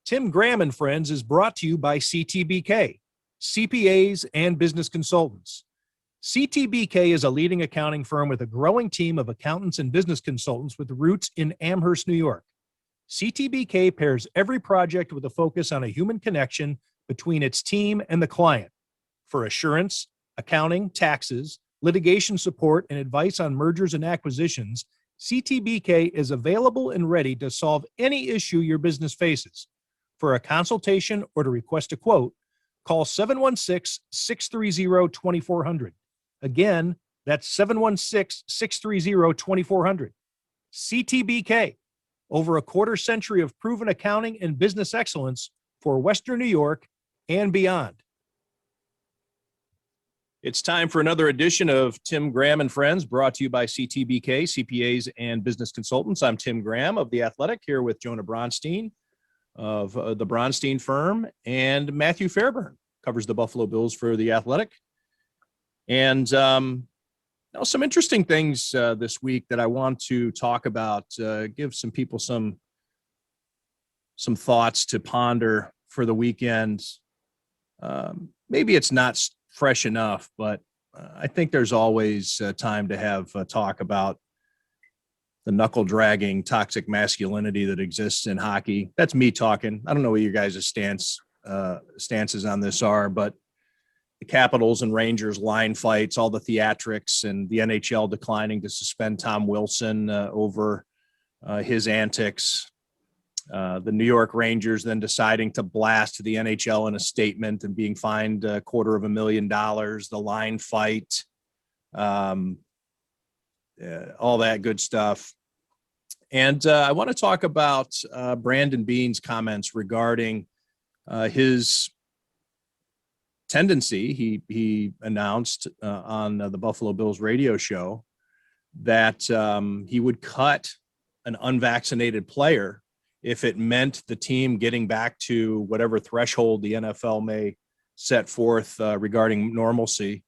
Tim Graham and Friends is brought to you by CTBK, CPAs and business consultants. CTBK is a leading accounting firm with a growing team of accountants and business consultants with roots in Amherst, New York. CTBK pairs every project with a focus on a human connection between its team and the client. For assurance, accounting, taxes, litigation support, and advice on mergers and acquisitions, CTBK is available and ready to solve any issue your business faces. For a consultation or to request a quote, call 716-630-2400. Again, that's 716-630-2400. CTBK, over a quarter century of proven accounting and business excellence for Western New York and beyond. It's time for another edition of Tim Graham and Friends, brought to you by CTBK, CPAs and business consultants. I'm Tim Graham of The Athletic, here with Jonah Bronstein of the Bronstein firm, and Matthew Fairburn covers the Buffalo Bills for The Athletic. And some interesting things this week that I want to talk about, give some people some thoughts to ponder for the weekend. Maybe it's not fresh enough, but I think there's always time to have talk about the knuckle-dragging toxic masculinity that exists in hockey. That's me talking. I don't know what your guys' stances on this are, but the Capitals and Rangers line fights, all the theatrics, and the NHL declining to suspend Tom Wilson over his antics. The New York Rangers then deciding to blast the NHL in a statement and being fined $250,000, the line fight, all that good stuff. And I want to talk about Brandon Beane's comments regarding his tendency. He announced on the Buffalo Bills radio show that he would cut an unvaccinated player if it meant the team getting back to whatever threshold the NFL may set forth regarding normalcy.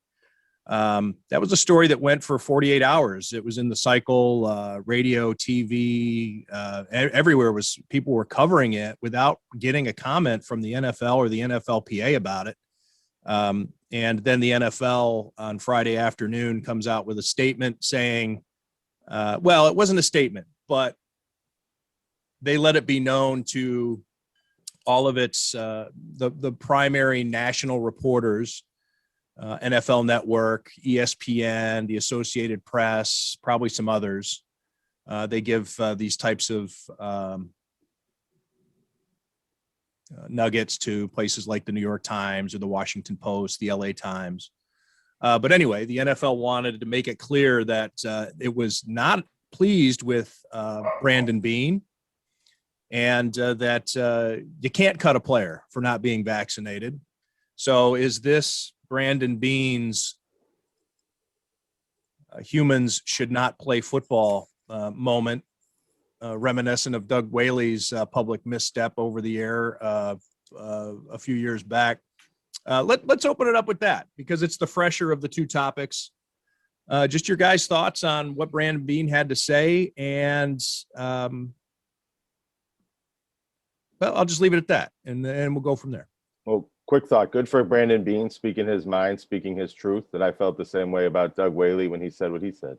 That was a story that went for 48 hours. It was in the cycle, radio, TV, everywhere people were covering it without getting a comment from the NFL or the NFLPA about it. And then the NFL on Friday afternoon comes out with a statement saying, well, it wasn't a statement, but they let it be known to all of its the primary national reporters, NFL Network, ESPN, the Associated Press, probably some others. They give these types of nuggets to places like the New York Times or the Washington Post, the LA Times. But anyway, the NFL wanted to make it clear that it was not pleased with Brandon Beane, and that you can't cut a player for not being vaccinated. So is this Brandon Beane's humans should not play football moment, reminiscent of Doug Whaley's public misstep over the air a few years back? Let's open it up with that, because it's the fresher of the two topics. Just your guys' thoughts on what Brandon Beane had to say, and well, I'll just leave it at that, and we'll go from there. Well, quick thought. Good for Brandon Beane speaking his mind, speaking his truth, that I felt the same way about Doug Whaley when he said what he said.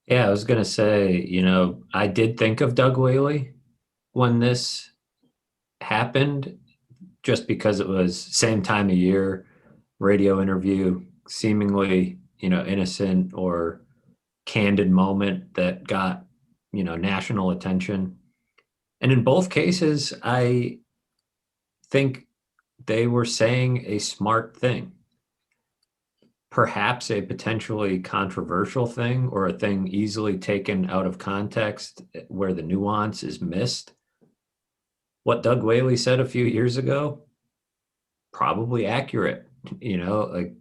Yeah, I was going to say, I did think of Doug Whaley when this happened, just because it was same time of year, radio interview, seemingly, innocent or candid moment that got, national attention. And in both cases, I think they were saying a smart thing. Perhaps a potentially controversial thing, or a thing easily taken out of context where the nuance is missed. What Doug Whaley said a few years ago, probably accurate. Like,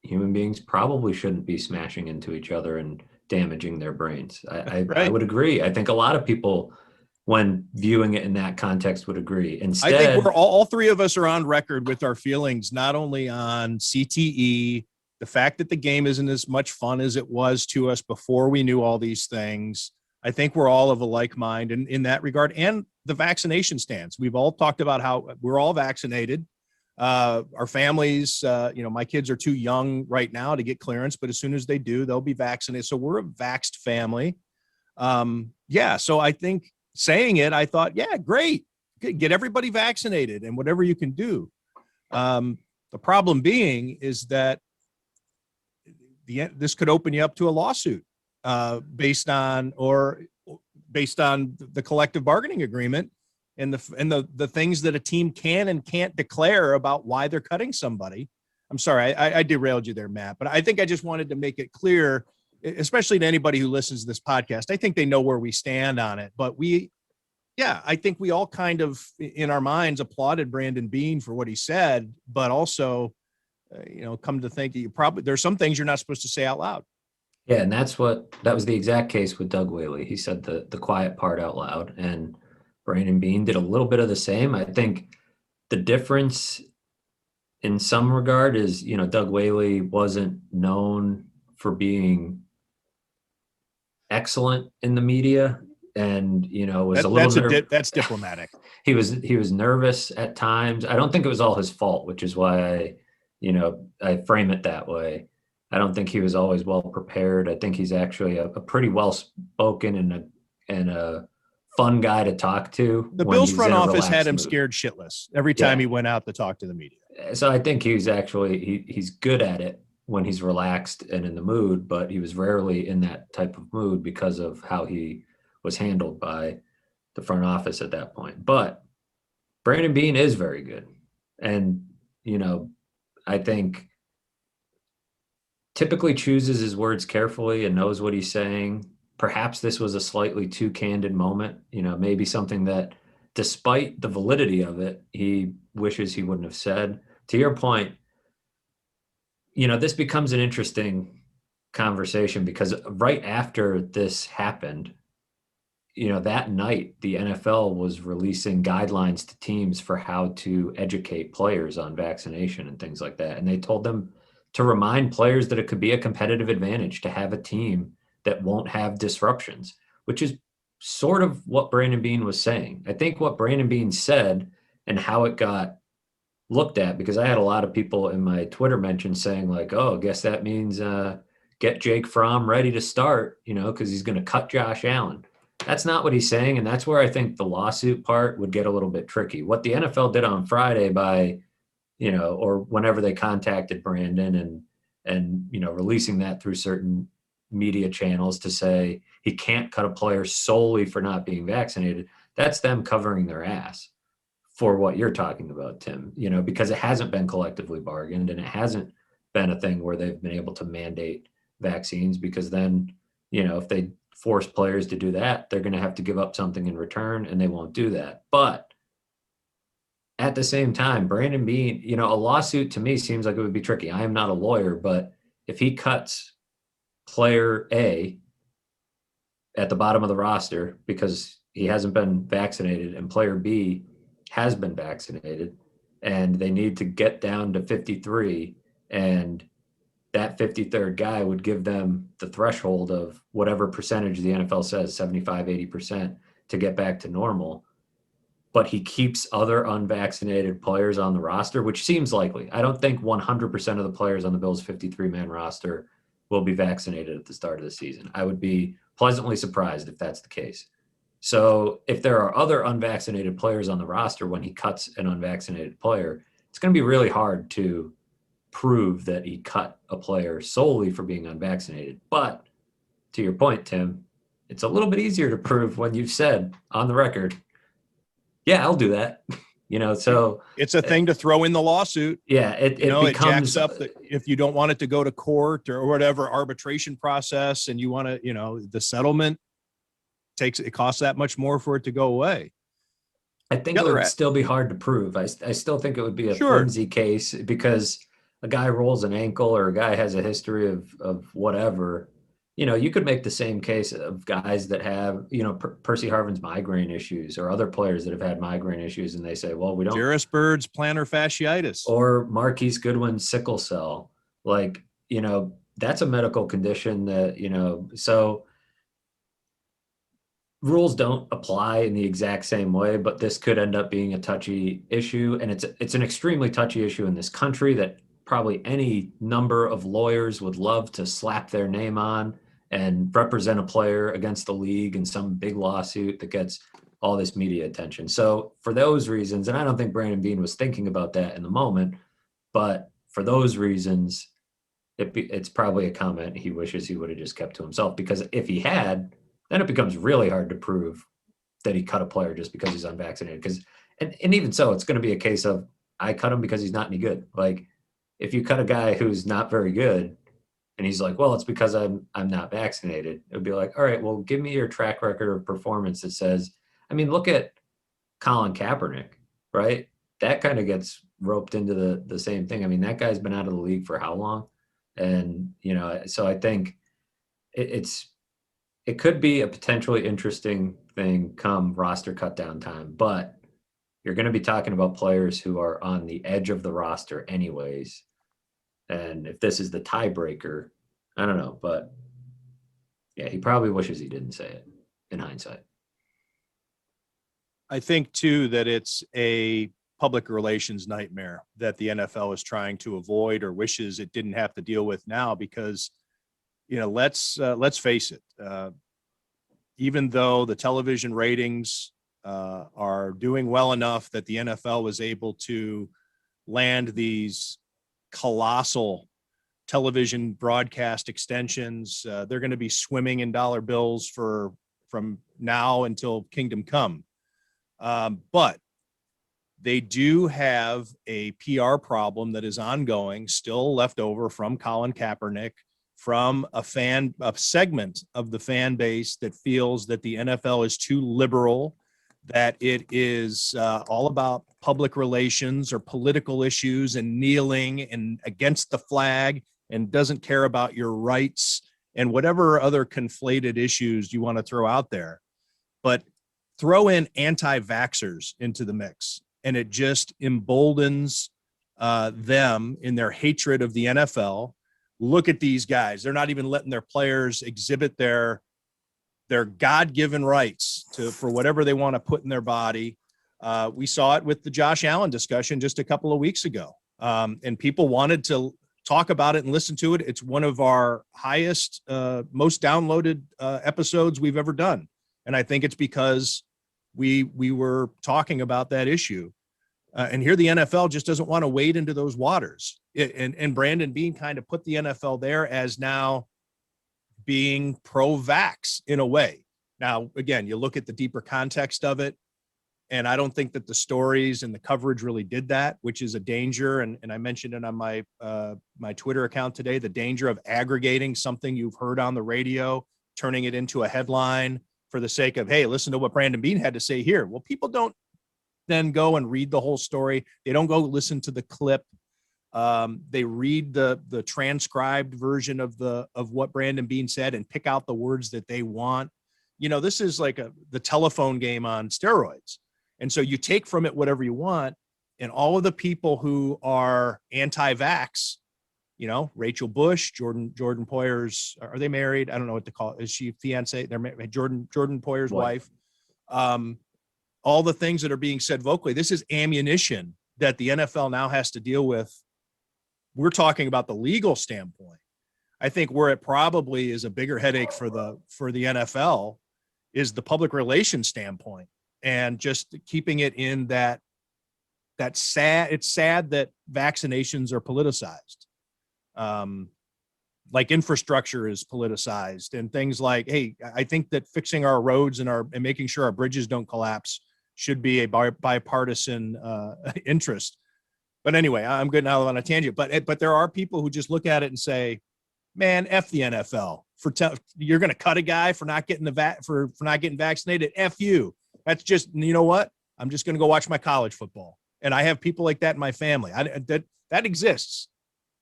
human beings probably shouldn't be smashing into each other and damaging their brains. I would agree. I think a lot of people, when viewing it in that context, would agree. Instead, I think we're all three of us are on record with our feelings, not only on CTE, the fact that the game isn't as much fun as it was to us before we knew all these things, I think we're all of a like mind in that regard. And the vaccination stance. We've all talked about how we're all vaccinated. Our families, my kids are too young right now to get clearance, but as soon as they do, they'll be vaccinated. So we're a vaxxed family. So I think saying it, I thought, yeah, great. Get everybody vaccinated and whatever you can do. The problem being is that this could open you up to a lawsuit based on the collective bargaining agreement and the things that a team can and can't declare about why they're cutting somebody. I'm sorry, I derailed you there, Matt, but I think I just wanted to make it clear, especially to anybody who listens to this podcast. I think they know where we stand on it, but I think we all kind of in our minds applauded Brandon Beane for what he said, but also, come to think that there's some things you're not supposed to say out loud. Yeah, and that was the exact case with Doug Whaley. He said the quiet part out loud, and Brandon Beane did a little bit of the same. I think the difference in some regard is, Doug Whaley wasn't known for being excellent in the media, and was a little that's diplomatic. He was nervous at times. I don't think it was all his fault, which is why I frame it that way. I don't think he was always well prepared. I think he's actually a pretty well spoken and a fun guy to talk to. The Bills front office had him scared shitless every time he went out to talk to the media. So I think he's actually he's good at it when he's relaxed and in the mood, but he was rarely in that type of mood because of how he was handled by the front office at that point. But Brandon Beane is very good. And, I think typically chooses his words carefully and knows what he's saying. Perhaps this was a slightly too candid moment, maybe something that despite the validity of it, he wishes he wouldn't have said. To your point, this becomes an interesting conversation because right after this happened, that night, the NFL was releasing guidelines to teams for how to educate players on vaccination and things like that. And they told them to remind players that it could be a competitive advantage to have a team that won't have disruptions, which is sort of what Brandon Beane was saying. I think what Brandon Beane said and how it got looked at, because I had a lot of people in my Twitter mentions saying like, oh, I guess that means get Jake Fromm ready to start, because he's going to cut Josh Allen. That's not what he's saying, and that's where I think the lawsuit part would get a little bit tricky. What the NFL did on Friday by, or whenever they contacted Brandon and releasing that through certain media channels to say he can't cut a player solely for not being vaccinated, that's them covering their ass for what you're talking about, Tim, because it hasn't been collectively bargained and it hasn't been a thing where they've been able to mandate vaccines, because then, if they force players to do that, they're going to have to give up something in return, and they won't do that. But at the same time, Brandon Beane, a lawsuit to me seems like it would be tricky. I am not a lawyer, but if he cuts player A at the bottom of the roster because he hasn't been vaccinated and player B has been vaccinated and they need to get down to 53, and that 53rd guy would give them the threshold of whatever percentage the NFL says, 75, 80%, to get back to normal. But he keeps other unvaccinated players on the roster, which seems likely. I don't think 100% of the players on the Bills' 53-man roster will be vaccinated at the start of the season. I would be pleasantly surprised if that's the case. So if there are other unvaccinated players on the roster when he cuts an unvaccinated player, it's going to be really hard to prove that he cut a player solely for being unvaccinated. But to your point, Tim, it's a little bit easier to prove when you've said on the record, yeah, I'll do that. So it's a thing to throw in the lawsuit. Yeah, it becomes jacks up if you don't want it to go to court or whatever arbitration process, and you want to, the settlement it costs that much more for it to go away. I think it would still be hard to prove. I still think it would be a flimsy case because a guy rolls an ankle or a guy has a history of whatever. You could make the same case of guys that have, Percy Harvin's migraine issues or other players that have had migraine issues, and they say, well, we don't. Jarris Bird's plantar fasciitis. Or Marquise Goodwin's sickle cell. That's a medical condition that, so rules don't apply in the exact same way, but this could end up being a touchy issue. And it's an extremely touchy issue in this country that probably any number of lawyers would love to slap their name on and represent a player against the league in some big lawsuit that gets all this media attention. So for those reasons, and I don't think Brandon Beane was thinking about that in the moment, but for those reasons, it's probably a comment he wishes he would have just kept to himself, because if he had, then it becomes really hard to prove that he cut a player just because he's unvaccinated. Because and even so, it's going to be a case of I cut him because he's not any good. Like if you cut a guy who's not very good and he's like, well, it's because I'm not vaccinated, it would be like, all right, well, give me your track record of performance that says, I mean, look at Colin Kaepernick, right? That kind of gets roped into the same thing. I mean, that guy's been out of the league for how long? And so I think it could be a potentially interesting thing come roster cut down time, but you're going to be talking about players who are on the edge of the roster anyways. And if this is the tiebreaker, I don't know, but yeah, he probably wishes he didn't say it in hindsight. I think too that it's a public relations nightmare that the NFL is trying to avoid or wishes it didn't have to deal with now, because let's face it, even though the television ratings are doing well enough that the NFL was able to land these colossal television broadcast extensions, they're going to be swimming in dollar bills from now until kingdom come. But they do have a PR problem that is ongoing, still left over from Colin Kaepernick, from a segment of the fan base that feels that the NFL is too liberal, that it is all about public relations or political issues and kneeling and against the flag and doesn't care about your rights and whatever other conflated issues you want to throw out there. But throw in anti-vaxxers into the mix, and it just emboldens them in their hatred of the NFL. Look at these guys. They're not even letting their players exhibit their God-given rights for whatever they want to put in their body. We saw it with the Josh Allen discussion just a couple of weeks ago. And people wanted to talk about it and listen to it. It's one of our highest, most downloaded episodes we've ever done. And I think it's because we were talking about that issue. And here the NFL just doesn't want to wade into those waters. And Brandon Beane kind of put the NFL there as now being pro-vax in a way. Now, again, you look at the deeper context of it, and I don't think that the stories and the coverage really did that, which is a danger. And I mentioned it on my my Twitter account today, the danger of aggregating something you've heard on the radio, turning it into a headline for the sake of, hey, listen to what Brandon Beane had to say here. Well, people don't then go and read the whole story. They don't go listen to the clip. They read the transcribed version of what Brandon Beane said and pick out the words that they want. This is like the telephone game on steroids. And so you take from it whatever you want, and all of the people who are anti-vax, Rachel Bush, Jordan Poyer's, are they married? I don't know what to call it. Is she fiance? They're married. Jordan Poyer's wife. All the things that are being said vocally, this is ammunition that the NFL now has to deal with. We're talking about the legal standpoint. I think where it probably is a bigger headache for the NFL is the public relations standpoint, and just keeping it in that sad. It's sad that vaccinations are politicized. Like infrastructure is politicized, and things like, hey, I think that fixing our roads and making sure our bridges don't collapse should be a bipartisan interest. But anyway, I'm getting out on a tangent. But there are people who just look at it and say, "Man, f the NFL you're going to cut a guy for not getting for not getting vaccinated. F you." That's just, you know what? I'm just going to go watch my college football. And I have people like that in my family. That exists.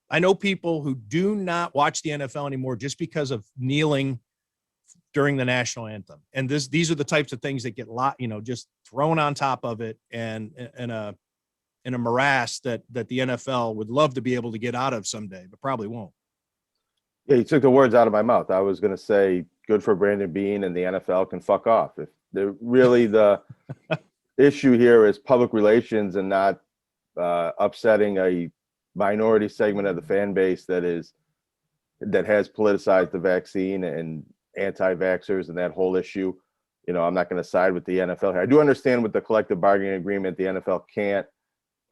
I know people who do not watch the NFL anymore just because of kneeling during the national anthem. And these are the types of things that get just thrown on top of it, and in a morass that the NFL would love to be able to get out of someday, but probably won't. Yeah, you took the words out of my mouth. I was going to say, good for Brandon Beane, and the NFL can fuck off. If they're really the issue here is public relations and not upsetting a minority segment of the fan base that has politicized the vaccine and anti-vaxxers and that whole issue. I'm not going to side with the NFL here. I do understand with the collective bargaining agreement, the NFL can't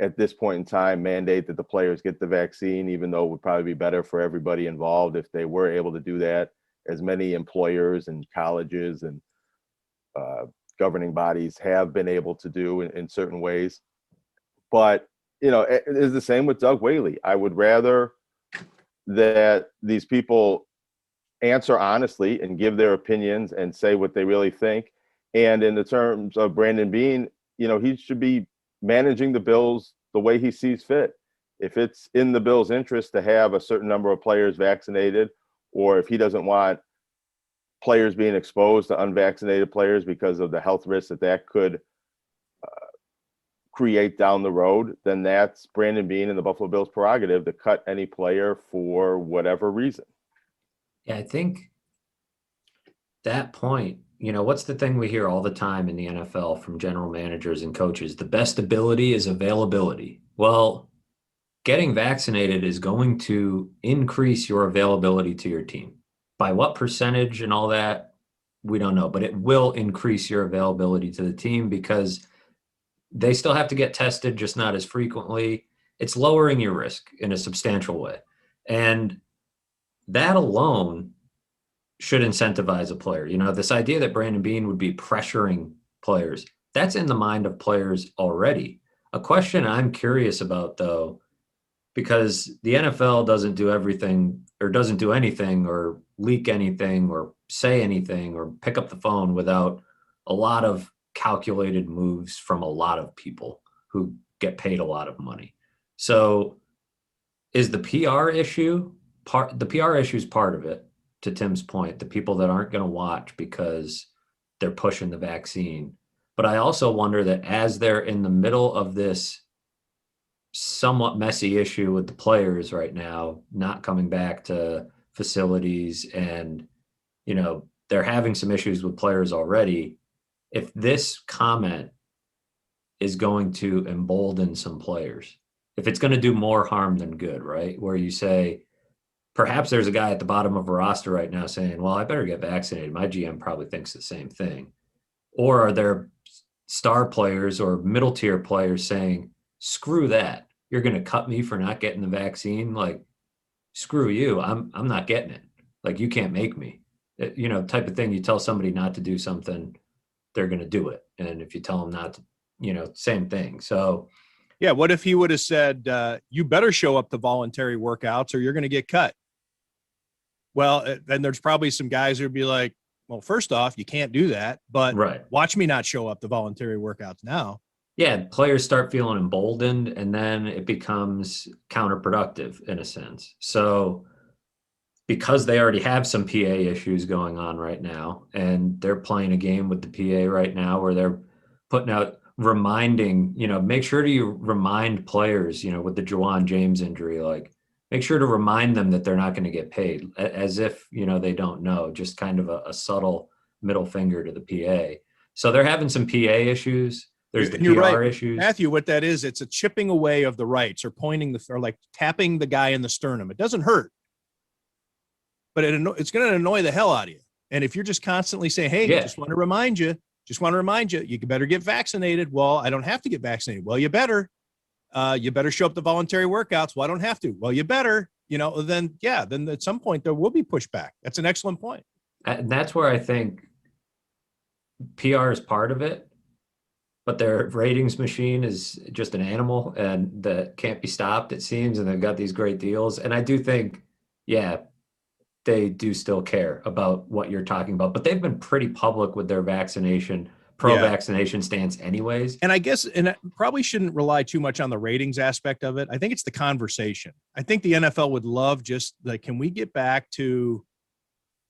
at this point in time mandate that the players get the vaccine, even though it would probably be better for everybody involved if they were able to do that, as many employers and colleges and governing bodies have been able to do in certain ways. But, it is the same with Doug Whaley. I would rather that these people answer honestly and give their opinions and say what they really think. And in the terms of Brandon Beane, he should be managing the Bills the way he sees fit. If it's in the Bills' interest to have a certain number of players vaccinated, or if he doesn't want players being exposed to unvaccinated players because of the health risks that could create down the road, then that's Brandon Beane and the Buffalo Bills' prerogative to cut any player for whatever reason. Yeah, I think that point, what's the thing we hear all the time in the NFL from general managers and coaches? The best ability is availability. Well, getting vaccinated is going to increase your availability to your team. By what percentage and all that, we don't know, but it will increase your availability to the team because they still have to get tested, just not as frequently. It's lowering your risk in a substantial way. And that alone should incentivize a player. This idea that Brandon Beane would be pressuring players, that's in the mind of players already. A question I'm curious about, though, because the NFL doesn't do everything or doesn't do anything or leak anything or say anything or pick up the phone without a lot of calculated moves from a lot of people who get paid a lot of money. So is the PR issue the PR issue is part of it, to Tim's point, the people that aren't going to watch because they're pushing the vaccine. But I also wonder that as they're in the middle of this somewhat messy issue with the players right now, not coming back to facilities, and, they're having some issues with players already. If this comment is going to embolden some players, if it's going to do more harm than good, right? Where you say, perhaps there's a guy at the bottom of a roster right now saying, well, I better get vaccinated. My GM probably thinks the same thing. Or are there star players or middle tier players saying, screw that. You're going to cut me for not getting the vaccine? Like, screw you. I'm not getting it. Like, you can't make me. Type of thing. You tell somebody not to do something, they're going to do it. And if you tell them not to, same thing. So, yeah, what if he would have said, you better show up to voluntary workouts or you're going to get cut? Well, then there's probably some guys who'd be like, well, first off, you can't do that, but right. Watch me not show up to voluntary workouts now. Yeah, players start feeling emboldened, and then it becomes counterproductive in a sense. So because they already have some PA issues going on right now, and they're playing a game with the PA right now where they're putting out reminding, make sure to remind players, with the Juwan James injury, like, make sure to remind them that they're not going to get paid, as if, they don't know, just kind of a subtle middle finger to the PA. So they're having some PA issues. There's the PR issues. Matthew, what that is, it's a chipping away of the rights or or like tapping the guy in the sternum. It doesn't hurt, but it's going to annoy the hell out of you. And if you're just constantly saying, hey, just want to remind you, you better get vaccinated. Well, I don't have to get vaccinated. Well, you better. You better show up to voluntary workouts. Well, I don't have to. Well, you better, then at some point there will be pushback. That's an excellent point. And that's where I think PR is part of it, but their ratings machine is just an animal and that can't be stopped, it seems. And they've got these great deals. And I do think, they do still care about what you're talking about, but they've been pretty public with their pro-vaccination stance anyways. And I guess, and I probably shouldn't rely too much on the ratings aspect of it. I think it's the conversation. I think the NFL would love just like, can we get back to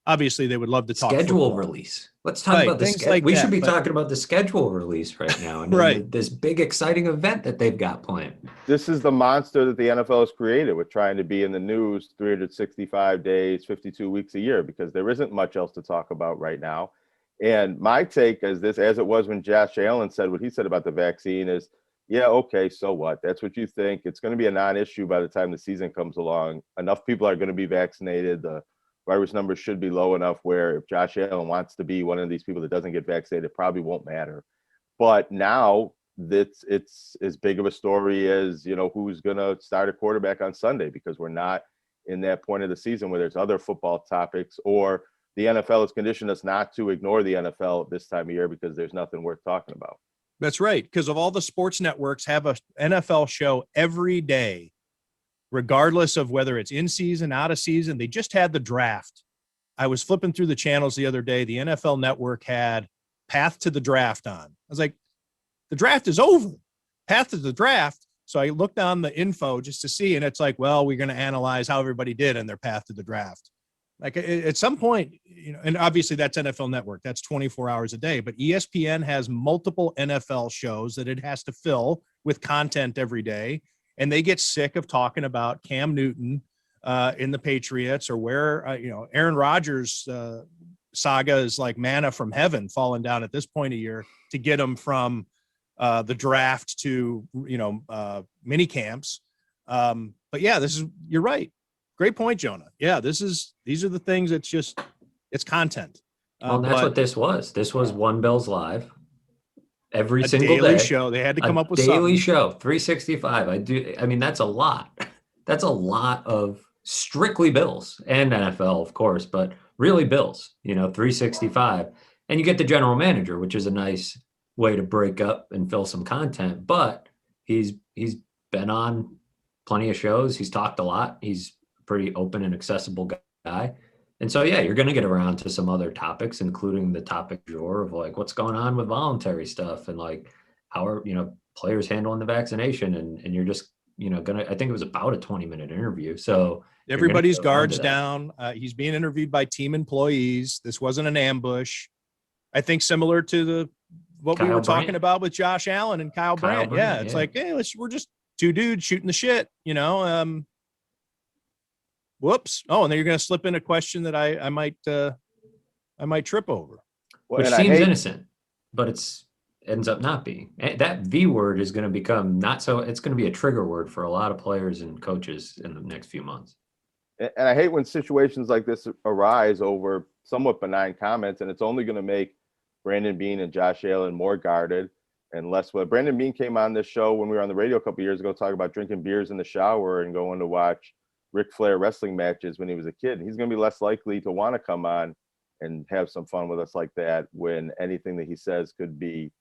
Obviously, they would love to talk schedule football. release. Let's talk Right, about the things schedule. like We that, should be but- talking about the schedule release right now, and Right. this big exciting event that they've got planned. This is the monster that the NFL has created with trying to be in the news 365 days, 52 weeks a year, because there isn't much else to talk about right now. And my take is this, as it was when Josh Allen said what he said about the vaccine, is, yeah, okay, so what? That's what you think. It's going to be a non-issue by the time the season comes along. Enough people are going to be vaccinated. The virus numbers should be low enough where if Josh Allen wants to be one of these people that doesn't get vaccinated, it probably won't matter. But now it's as big of a story as, who's going to start a quarterback on Sunday, because we're not in that point of the season where there's other football topics, or the NFL has conditioned us not to ignore the NFL this time of year because there's nothing worth talking about. That's right. Because of all the sports networks have a NFL show every day, regardless of whether it's in season, out of season. They just had the draft. I was flipping through the channels the other day. The NFL network had Path to the Draft on. I was like, the draft is over. Path to the Draft. So I looked on the info just to see, and it's like, well, we're going to analyze how everybody did in their path to the draft. Like at some point, and obviously that's NFL Network. That's 24 hours a day. But ESPN has multiple NFL shows that it has to fill with content every day. And they get sick of talking about Cam Newton in the Patriots, or where, Aaron Rodgers saga is like manna from heaven falling down at this point of year to get him from the draft to, mini camps. But yeah, you're right. Great point, Jonah. Yeah, these are the things it's content. Well, that's what this was. This was One Bills Live every a single daily day. show. They had to come up with daily something. show, 365. I mean, that's a lot. That's a lot of strictly Bills and NFL, of course, but really Bills, 365. And you get the general manager, which is a nice way to break up and fill some content. But he's been on plenty of shows. He's talked a lot. He's pretty open and accessible guy. And so, yeah, you're going to get around to some other topics, including the topic du jour of like what's going on with voluntary stuff and like how are, players handling the vaccination. And you're just, I think it was about a 20-minute interview. So everybody's guards down. He's being interviewed by team employees. This wasn't an ambush. I think similar to what we were talking about with Josh Allen and Kyle Brandt. Yeah. It's like, hey, we're just two dudes shooting the shit, whoops. Oh, and then you're going to slip in a question that I might trip over. Which seems innocent, but ends up not being. That V word is going to become it's going to be a trigger word for a lot of players and coaches in the next few months. And I hate when situations like this arise over somewhat benign comments, and it's only going to make Brandon Beane and Josh Allen more guarded and less. Well, Brandon Beane came on this show when we were on the radio a couple of years ago, talking about drinking beers in the shower and going to watch Ric Flair wrestling matches when he was a kid. He's going to be less likely to want to come on and have some fun with us like that when anything that he says could be,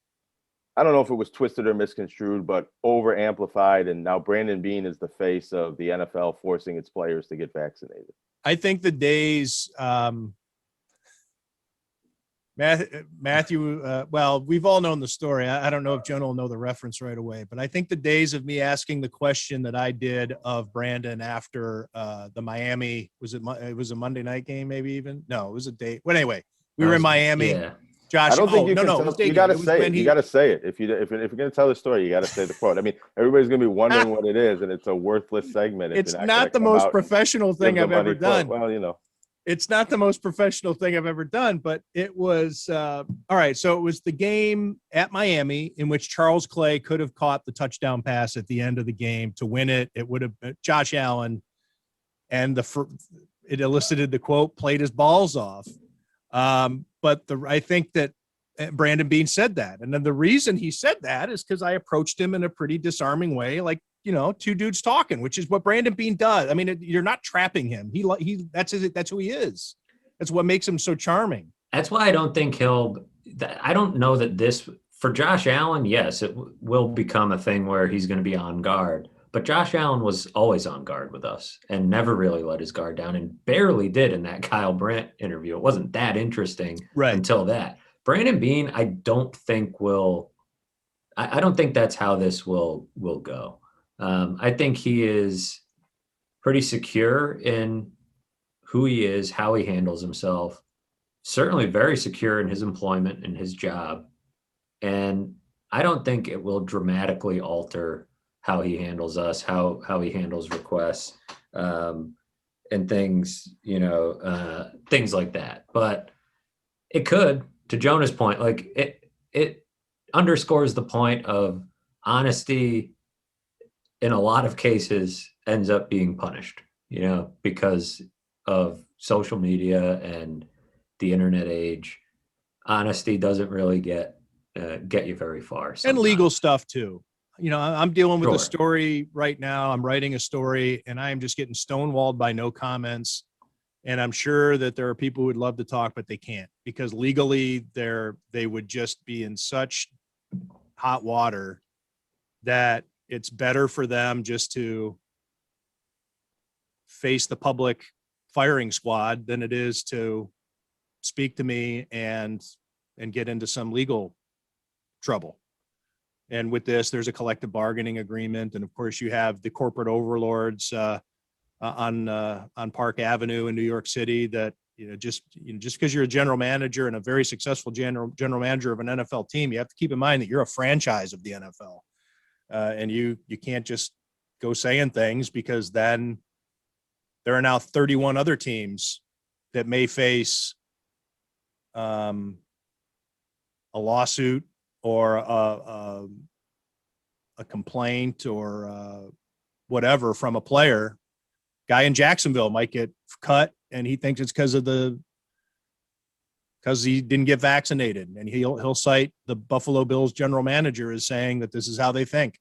I don't know if it was twisted or misconstrued, but over amplified. And now Brandon Beane is the face of the NFL forcing its players to get vaccinated. I think the days, Matthew, well, we've all known the story. I don't know if Jonah will know the reference right away, but I think the days of me asking the question that I did of Brandon after the Miami, it was a Monday night game, maybe even? No, it was a day. Well, anyway, we were in Miami. Yeah. Josh, I don't think you got to say it. You got to say it. If you're going to tell the story, you got to say the quote. I mean, everybody's going to be wondering what it is, and it's a worthless segment. It's not the most professional thing I've ever done. Well, it's not the most professional thing I've ever done, but it was all right. So it was the game at Miami in which Charles Clay could have caught the touchdown pass at the end of the game to win it. It would have been Josh Allen, and it elicited the quote, played his balls off. But I think that Brandon Beane said that. And then the reason he said that is because I approached him in a pretty disarming way, like, two dudes talking, which is what Brandon Beane does. I mean, you're not trapping him. That's who he is. That's what makes him so charming. That's why I don't think I don't know that this, for Josh Allen, yes, it will become a thing where he's going to be on guard. But Josh Allen was always on guard with us and never really let his guard down, and barely did in that Kyle Brandt interview. It wasn't that interesting until that. Brandon Beane, I don't think I don't think that's how this will go. I think he is pretty secure in who he is, how he handles himself. Certainly very secure in his employment and his job. And I don't think it will dramatically alter how he handles us, how he handles requests, and things, things like that. But it could, to Jonah's point, like it underscores the point of honesty in a lot of cases ends up being punished, because of social media and the internet age. Honesty doesn't really get you very far. And legal sometimes. stuff too. I'm dealing with a Sure. story right now. I'm writing a story and I am just getting stonewalled by no comments. And I'm sure that there are people who would love to talk, but they can't, because legally they would just be in such hot water that it's better for them just to face the public firing squad than it is to speak to me and get into some legal trouble. And with this, there's a collective bargaining agreement. And of course you have the corporate overlords on Park Avenue in New York City that, just because you're a general manager and a very successful general manager of an NFL team, you have to keep in mind that you're a franchise of the NFL. And you can't just go saying things, because then there are now 31 other teams that may face a lawsuit or a complaint or whatever from a player. Guy in Jacksonville might get cut and he thinks it's because he didn't get vaccinated, and he'll cite the Buffalo Bills general manager as saying that this is how they think.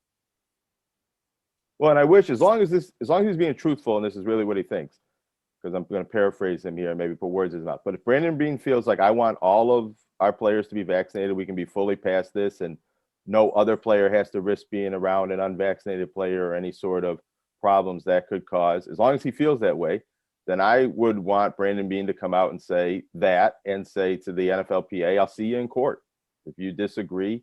Well, and I wish, as long as he's being truthful and this is really what he thinks, because I'm going to paraphrase him here and maybe put words in his mouth. But if Brandon Beane feels like, I want all of our players to be vaccinated, we can be fully past this, and no other player has to risk being around an unvaccinated player or any sort of problems that could cause, as long as he feels that way, then I would want Brandon Beane to come out and say that, and say to the NFLPA, I'll see you in court. If you disagree,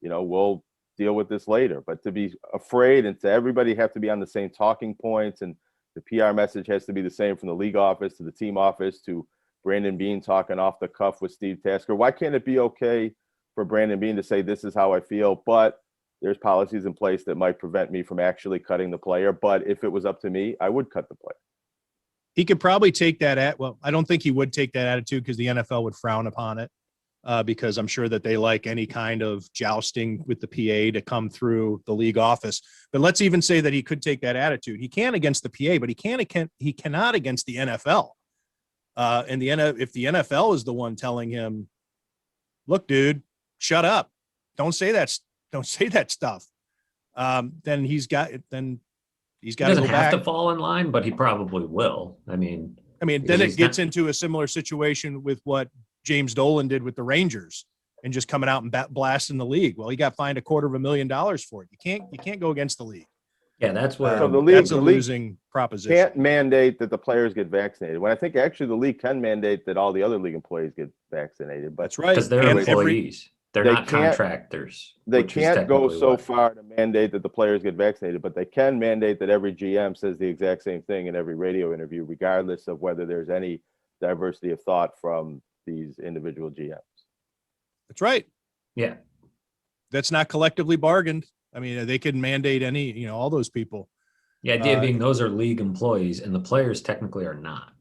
we'll deal with this later. But to be afraid and to everybody have to be on the same talking points, and the PR message has to be the same from the league office to the team office to Brandon Beane talking off the cuff with Steve Tasker. Why can't it be okay for Brandon Beane to say, this is how I feel, but there's policies in place that might prevent me from actually cutting the player. But if it was up to me, I would cut the player. He could probably take that I don't think he would take that attitude, because the NFL would frown upon it, because I'm sure that they like any kind of jousting with the PA to come through the league office. But let's even say that he could take that attitude. He can against the PA, but he cannot against the NFL. And if the NFL is the one telling him, look, dude, shut up, don't say that stuff, then he's got to Doesn't go have back. to fall in line, but he probably will. I mean, then it gets into a similar situation with what James Dolan did with the Rangers and just coming out and blasting the league. Well, he got fined $250,000 for it. You can't go against the league. Yeah, that's where So the league, that's a losing proposition. Can't mandate that the players get vaccinated. When I think actually the league can mandate that all the other league employees get vaccinated. But That's right, because they're employees. They're not contractors. They can't go so far to mandate that the players get vaccinated, but they can mandate that every GM says the exact same thing in every radio interview, regardless of whether there's any diversity of thought from these individual GMs. That's right. Yeah. That's not collectively bargained. I mean, they could mandate any, all those people. The idea being those are league employees, and the players technically are not,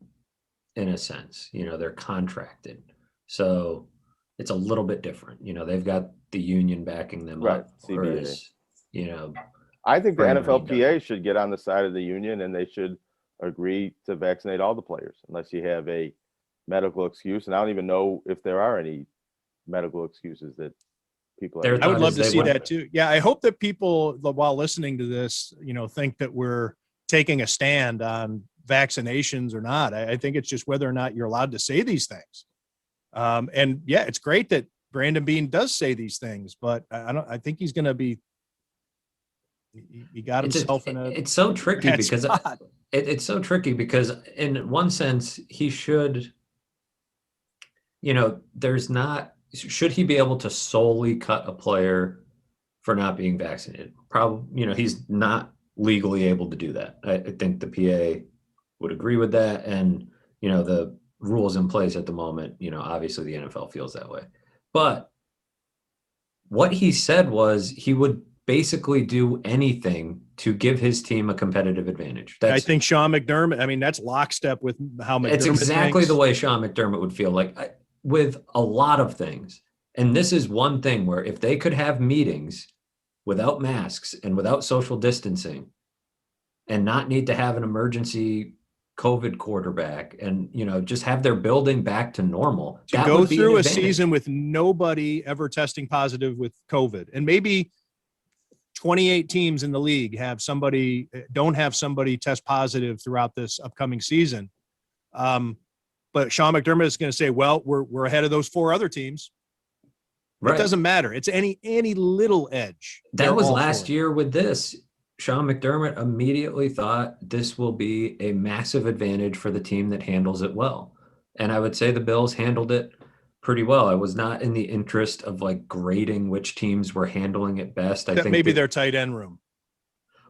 in a sense. They're contracted. So it's a little bit different. They've got the union backing them up. Whereas, I think the NFLPA should get on the side of the union, and they should agree to vaccinate all the players, unless you have a medical excuse. And I don't even know if there are any medical excuses that people I would love to see that too. Yeah, I hope that people, while listening to this, think that we're taking a stand on vaccinations or not. I think it's just whether or not you're allowed to say these things. And yeah, it's great that Brandon Beane does say these things, but I think he's going to be, he got himself in a, it's so tricky because it's so tricky because in one sense he should, should he be able to solely cut a player for not being vaccinated? Probably, he's not legally able to do that. I think the PA would agree with that. And the rules in place at the moment, obviously the NFL feels that way. But what he said was he would basically do anything to give his team a competitive advantage. I think Sean McDermott, I mean, that's lockstep with how McDermott It's exactly thinks. the way Sean McDermott would feel like with a lot of things. And this is one thing where if they could have meetings without masks and without social distancing and not need to have an emergency COVID quarterback and, just have their building back to normal, To that go would be through an a advantage. season with nobody ever testing positive with COVID, and maybe 28 teams in the league don't have somebody test positive throughout this upcoming season. But Sean McDermott is going to say, well, we're ahead of those 4 other teams. Right. It doesn't matter. It's any little edge. That was last year with this. Sean McDermott immediately thought this will be a massive advantage for the team that handles it well. And I would say the Bills handled it pretty well. I was not in the interest of like grading which teams were handling it best. I think maybe their tight end room.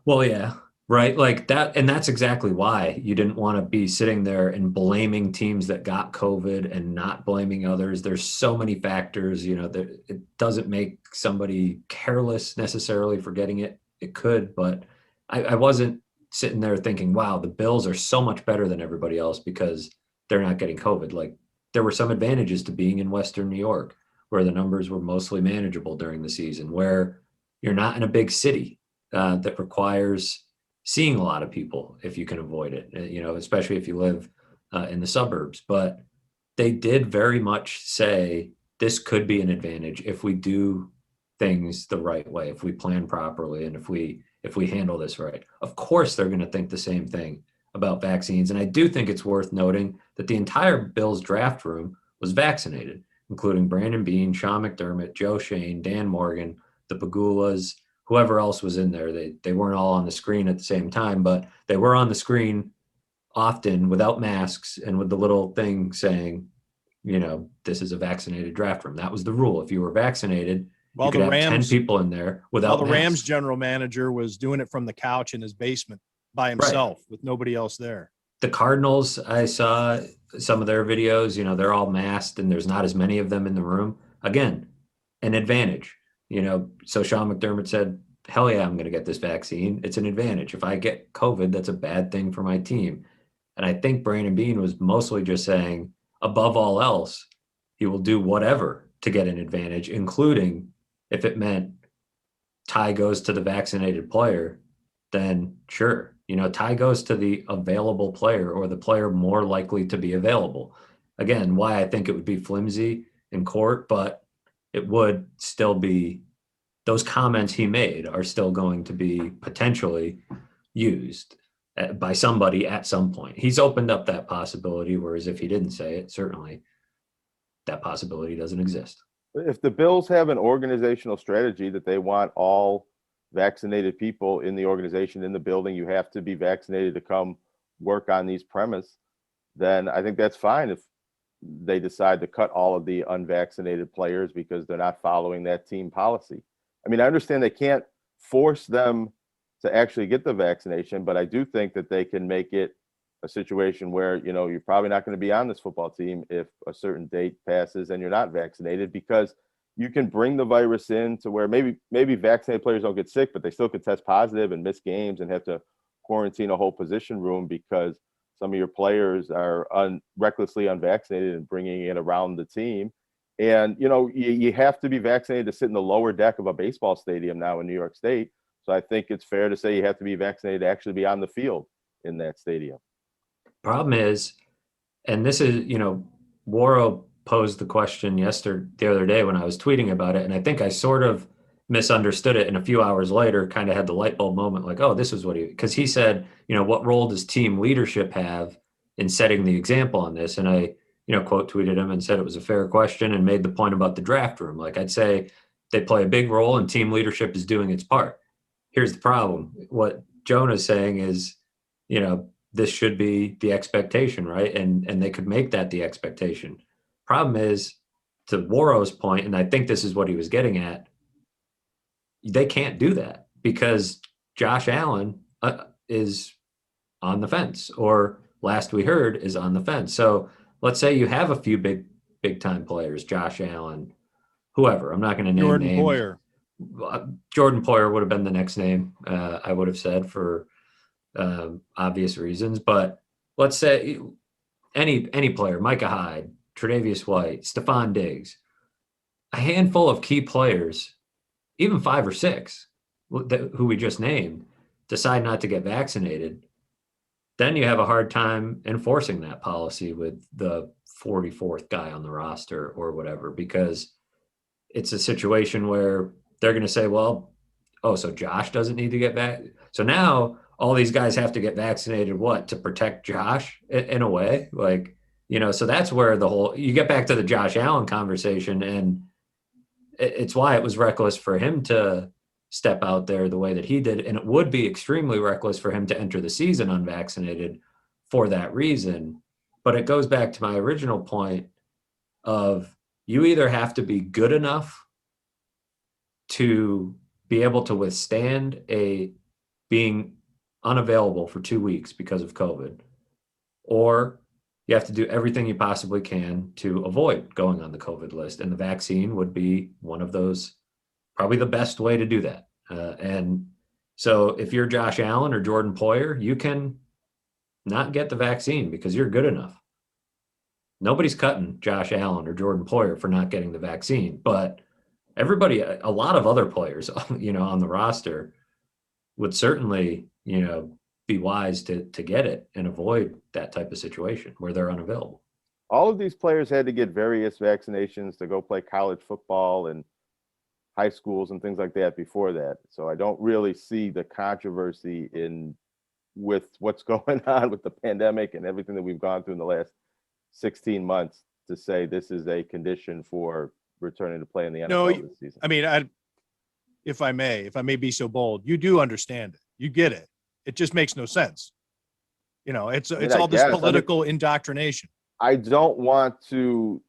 Well, yeah, right. Like that. And that's exactly why you didn't want to be sitting there and blaming teams that got COVID and not blaming others. There's so many factors, that it doesn't make somebody careless necessarily for getting it. It could, but I wasn't sitting there thinking, wow, the Bills are so much better than everybody else because they're not getting COVID. Like there were some advantages to being in Western New York where the numbers were mostly manageable during the season, where you're not in a big city that requires seeing a lot of people if you can avoid it, especially if you live in the suburbs. But they did very much say this could be an advantage if we do things the right way, if we plan properly, and if we handle this right. Of course, they're going to think the same thing about vaccines. And I do think it's worth noting that the entire Bills draft room was vaccinated, including Brandon Beane, Sean McDermott, Joe Shane, Dan Morgan, the Pagulas, whoever else was in there. They weren't all on the screen at the same time, but they were on the screen often without masks and with the little thing saying, this is a vaccinated draft room. That was the rule. If you were vaccinated, you could have 10 people in there without the masks. Rams general manager was doing it from the couch in his basement by himself with nobody else there. The Cardinals, I saw some of their videos, they're all masked and there's not as many of them in the room. Again, an advantage. So Sean McDermott said, hell yeah, I'm going to get this vaccine. It's an advantage. If I get COVID, that's a bad thing for my team. And I think Brandon Beane was mostly just saying, above all else, he will do whatever to get an advantage, including if it meant tie goes to the vaccinated player, then sure. Tie goes to the available player or the player more likely to be available. Again, why I think it would be flimsy in court, but it would still be, those comments he made are still going to be potentially used by somebody at some point. He's opened up that possibility, whereas if he didn't say it, certainly that possibility doesn't exist. If the Bills have an organizational strategy that they want all vaccinated people in the organization, in the building, you have to be vaccinated to come work on these premises, then I think that's fine if they decide to cut all of the unvaccinated players because they're not following that team policy. I mean, I understand they can't force them to actually get the vaccination, but I do think that they can make it a situation where, you're probably not going to be on this football team if a certain date passes and you're not vaccinated, because you can bring the virus in to where maybe vaccinated players don't get sick, but they still could test positive and miss games and have to quarantine a whole position room because some of your players are recklessly unvaccinated and bringing it around the team. And, you have to be vaccinated to sit in the lower deck of a baseball stadium now in New York State. So I think it's fair to say you have to be vaccinated to actually be on the field in that stadium. Problem is, and this is, Waro posed the question the other day when I was tweeting about it, and I think I sort of misunderstood it, and a few hours later kind of had the light bulb moment like, oh, this is what because he said, what role does team leadership have in setting the example on this? And I, quote tweeted him and said it was a fair question and made the point about the draft room. Like I'd say they play a big role and team leadership is doing its part. Here's the problem. What Jonah is saying is, this should be the expectation, right? And they could make that the expectation. Problem is, to Waro's point, and I think this is what he was getting at, they can't do that because Josh Allen is on the fence, or last we heard, is on the fence. So let's say you have a few big time players, Josh Allen, whoever. I'm not going to name Jordan names. Poyer. Jordan Poyer would have been the next name I would have said for obvious reasons. But let's say any player, Micah Hyde, Tre'Davious White, Stephon Diggs, a handful of key players, even 5 or 6 who we just named, decide not to get vaccinated, then you have a hard time enforcing that policy with the 44th guy on the roster or whatever, because it's a situation where they're going to say, well, oh, so Josh doesn't need to get back. So now all these guys have to get vaccinated, what, to protect Josh in a way? Like, so that's where you get back to the Josh Allen conversation, and it's why it was reckless for him to step out there the way that he did. And it would be extremely reckless for him to enter the season unvaccinated for that reason. But it goes back to my original point of, you either have to be good enough to be able to withstand being unavailable for 2 weeks because of COVID, or you have to do everything you possibly can to avoid going on the COVID list. And the vaccine would be one of those, probably the best way to do that. And so if you're Josh Allen or Jordan Poyer, you can not get the vaccine because you're good enough. Nobody's cutting Josh Allen or Jordan Poyer for not getting the vaccine, but everybody, a lot of other players, on the roster would certainly, be wise to get it and avoid that type of situation where they're unavailable. All of these players had to get various vaccinations to go play college football and high schools and things like that before that. So I don't really see the controversy with what's going on with the pandemic and everything that we've gone through in the last 16 months to say this is a condition for returning to play in the NFL this season. I mean, if I may be so bold, you do understand it. You get it. It just makes no sense. It's all this political indoctrination. I don't want to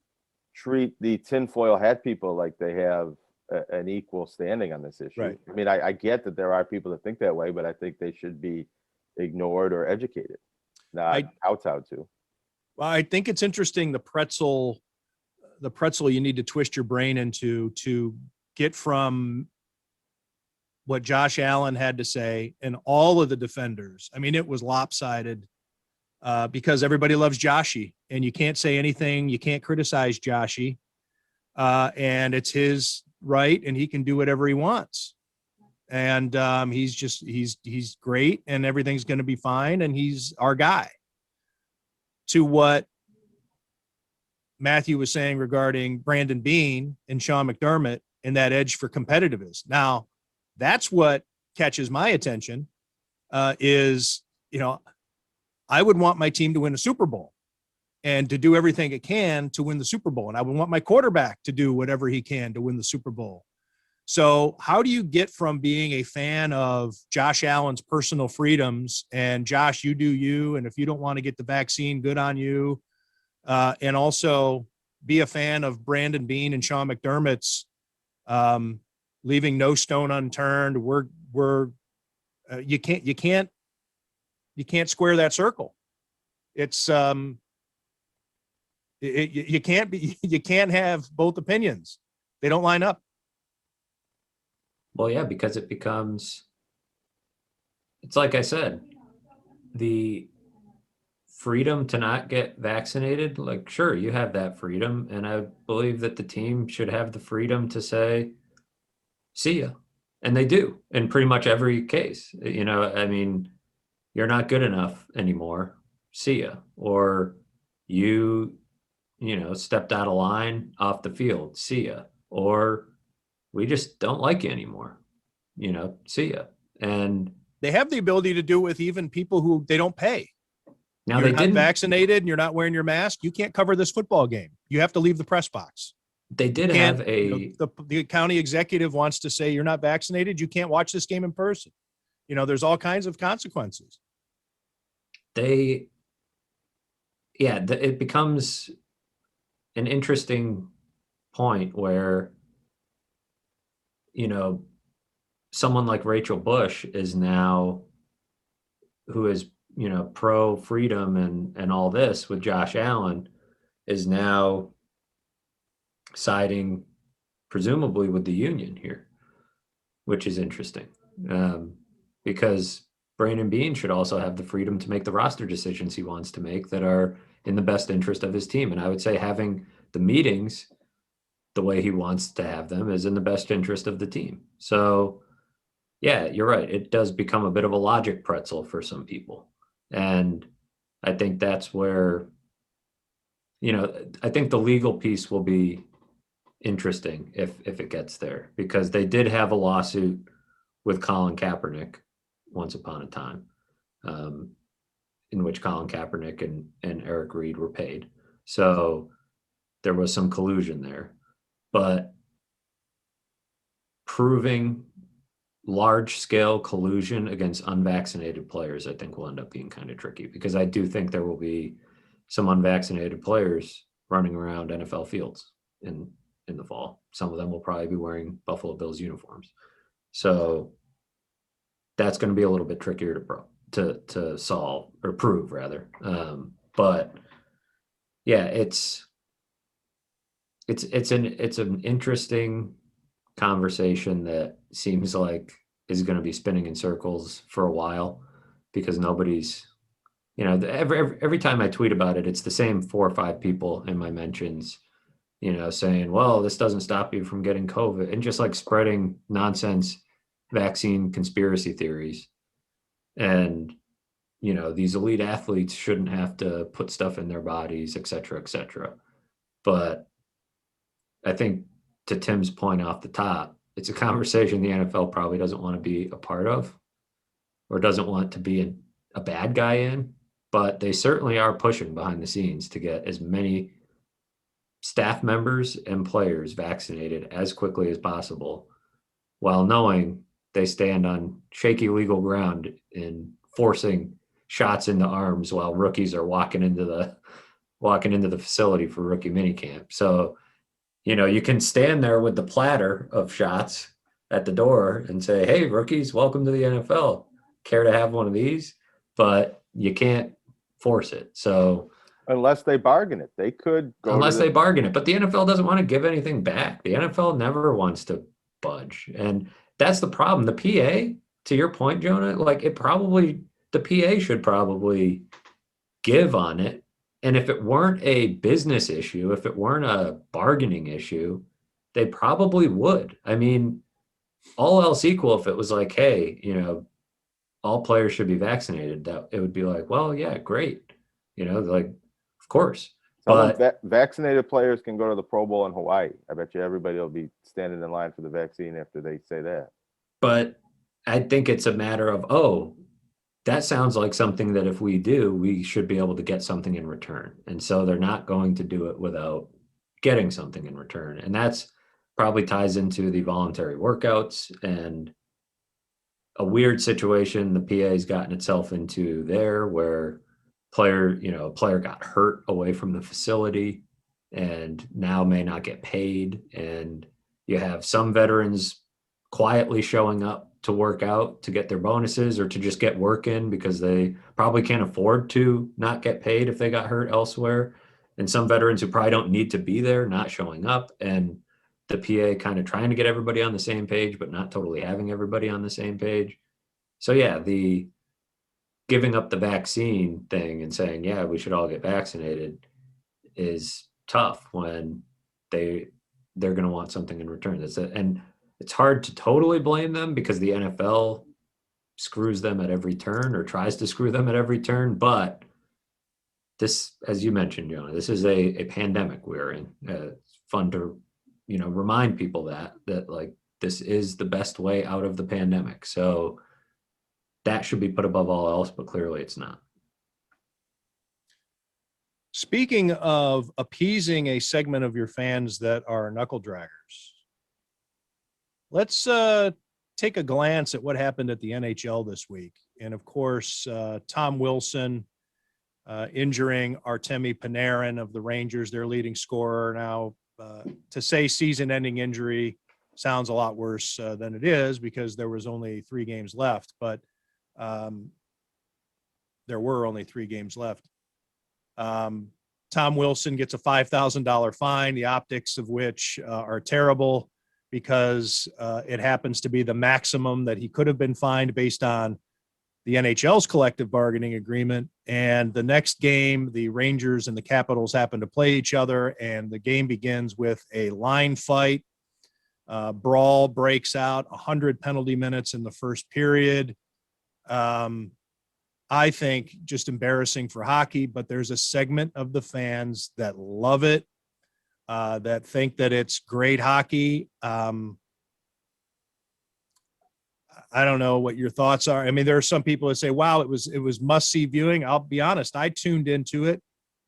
treat the tinfoil hat people like they have an equal standing on this issue. Right. I mean, I get that there are people that think that way, but I think they should be ignored or educated, not kowtowed to. Well, I think it's interesting, the pretzel you need to twist your brain into to get from what Josh Allen had to say and all of the defenders. I mean, it was lopsided because everybody loves Joshy, and you can't say anything. You can't criticize Joshy, and it's his right, and he can do whatever he wants. And he's great, and everything's going to be fine, and he's our guy. To what Matthew was saying regarding Brandon Beane and Sean McDermott and that edge for competitiveness. Now, that's what catches my attention. I would want my team to win a Super Bowl and to do everything it can to win the Super Bowl. And I would want my quarterback to do whatever he can to win the Super Bowl. So how do you get from being a fan of Josh Allen's personal freedoms and Josh, you do you, and if you don't want to get the vaccine, good on you, and also be a fan of Brandon Beane and Sean McDermott's leaving no stone unturned? You can't square that circle. It's you can't have both opinions. They don't line up. Well, yeah, because it's like I said, the freedom to not get vaccinated, like, sure, you have that freedom. And I believe that the team should have the freedom to say, see ya. And they do in pretty much every case. I mean, you're not good enough anymore. See ya. Or you stepped out of line off the field. See ya. Or we just don't like you anymore. See ya. And they have the ability to do it with even people who they don't pay. Now you're they not didn't vaccinated and you're not wearing your mask. You can't cover this football game. You have to leave the press box. They did have the county executive wants to say you're not vaccinated. You can't watch this game in person. There's all kinds of consequences. It becomes an interesting point where, someone like Rachel Bush who has pro freedom and all this with Josh Allen is now siding presumably with the union here, which is interesting, because Brandon Beane should also have the freedom to make the roster decisions he wants to make that are in the best interest of his team. And I would say having the meetings the way he wants to have them is in the best interest of the team. So yeah, you're right. It does become a bit of a logic pretzel for some people. And I think that's where, I think the legal piece will be interesting if it gets there, because they did have a lawsuit with Colin Kaepernick once upon a time, in which Colin Kaepernick and Eric Reed were paid. So there was some collusion there. But proving large scale collusion against unvaccinated players, I think will end up being kind of tricky, because I do think there will be some unvaccinated players running around NFL fields in the fall. Some of them will probably be wearing Buffalo Bills uniforms. So that's going to be a little bit trickier to solve or prove rather. But yeah, it's an interesting conversation that seems like is going to be spinning in circles for a while, because nobody's, every time I tweet about it, it's the same 4 or 5 people in my mentions, saying, well, this doesn't stop you from getting COVID, and just like spreading nonsense vaccine conspiracy theories. And, these elite athletes shouldn't have to put stuff in their bodies, et cetera, et cetera. But I think, to Tim's point off the top, it's a conversation the NFL probably doesn't want to be a part of, or doesn't want to be a bad guy in, but they certainly are pushing behind the scenes to get as many staff members and players vaccinated as quickly as possible, while knowing they stand on shaky legal ground in forcing shots into arms while rookies are walking into the facility for rookie minicamp. So, you can stand there with the platter of shots at the door and say, hey, rookies, welcome to the NFL. Care to have one of these? But you can't force it. So unless they bargain it, they could go unless they bargain it. But the NFL doesn't want to give anything back. The NFL never wants to budge. And that's the problem. The PA, to your point, Jonah, the PA should probably give on it. And if it weren't a business issue, if it weren't a bargaining issue, they probably would. I mean, all else equal, if it was like, hey, all players should be vaccinated, that it would be like, well, yeah, great. Like, of course. But vaccinated players can go to the Pro Bowl in Hawaii. I bet you everybody will be standing in line for the vaccine after they say that. But I think it's a matter of, that sounds like something that if we do, we should be able to get something in return. And so they're not going to do it without getting something in return. And that's probably ties into the voluntary workouts and a weird situation the PA's gotten itself into there, where a player got hurt away from the facility and now may not get paid. And you have some veterans quietly showing up to work out to get their bonuses or to just get work in because they probably can't afford to not get paid if they got hurt elsewhere. And some veterans who probably don't need to be there not showing up, and the PA kind of trying to get everybody on the same page, but not totally having everybody on the same page. So yeah, the giving up the vaccine thing and saying, yeah, we should all get vaccinated is tough when they're going to want something in return. And it's hard to totally blame them because the NFL screws them at every turn or tries to screw them at every turn. But this, as you mentioned, Jonah, this is a pandemic we're in. It's fun to, remind people that like this is the best way out of the pandemic. So that should be put above all else, but clearly it's not. Speaking of appeasing a segment of your fans that are knuckle draggers, let's take a glance at what happened at the NHL this week. And of course, Tom Wilson injuring Artemi Panarin of the Rangers, their leading scorer. Now, to say season-ending injury sounds a lot worse than it is because there was only 3 games left. But there were only 3 games left. Tom Wilson gets a $5,000 fine, the optics of which are terrible because it happens to be the maximum that he could have been fined based on the NHL's collective bargaining agreement. And the next game, the Rangers and the Capitals happen to play each other, and the game begins with a line fight. Brawl breaks out, 100 penalty minutes in the first period. I think just embarrassing for hockey, but there's a segment of the fans that love it, that think that it's great hockey. I don't know what your thoughts are. I mean, there are some people that say, wow, it was must-see viewing. I'll be honest, I tuned into it,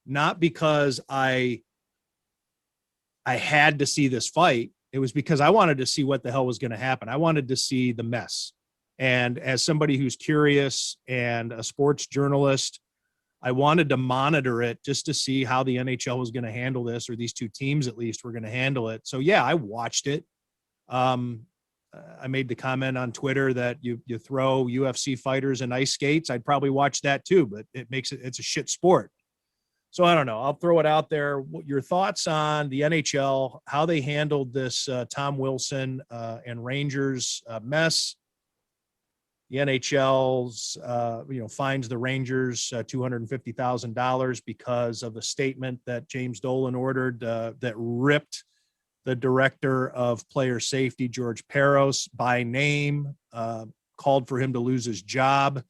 not because I had to see this fight. It was because I wanted to see what the hell was going to happen. I wanted to see the mess. And as somebody who's curious and a sports journalist, I wanted to monitor it just to see how the NHL was going to handle this, or these two teams at least were going to handle it. So yeah, I watched it. I made the comment on Twitter that you throw UFC fighters in ice skates, I'd probably watch that too, but it's a shit sport. So I don't know. I'll throw it out there. What your thoughts on the NHL, how they handled this Tom Wilson and Rangers mess? The NHL's fines the Rangers $250,000 because of a statement that James Dolan ordered that ripped the director of player safety, George Peros, by name, called for him to lose his job,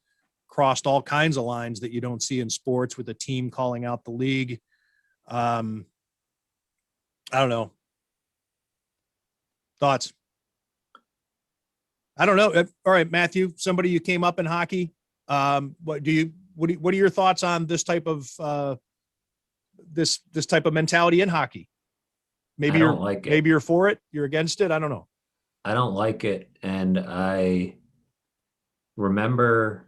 crossed all kinds of lines that you don't see in sports with a team calling out the league. I don't know. Thoughts? I don't know. All right, Matthew, somebody you came up in hockey. What are your thoughts on this type of this type of mentality in hockey? Maybe you're for it. You're against it. I don't know. I don't like it. And I remember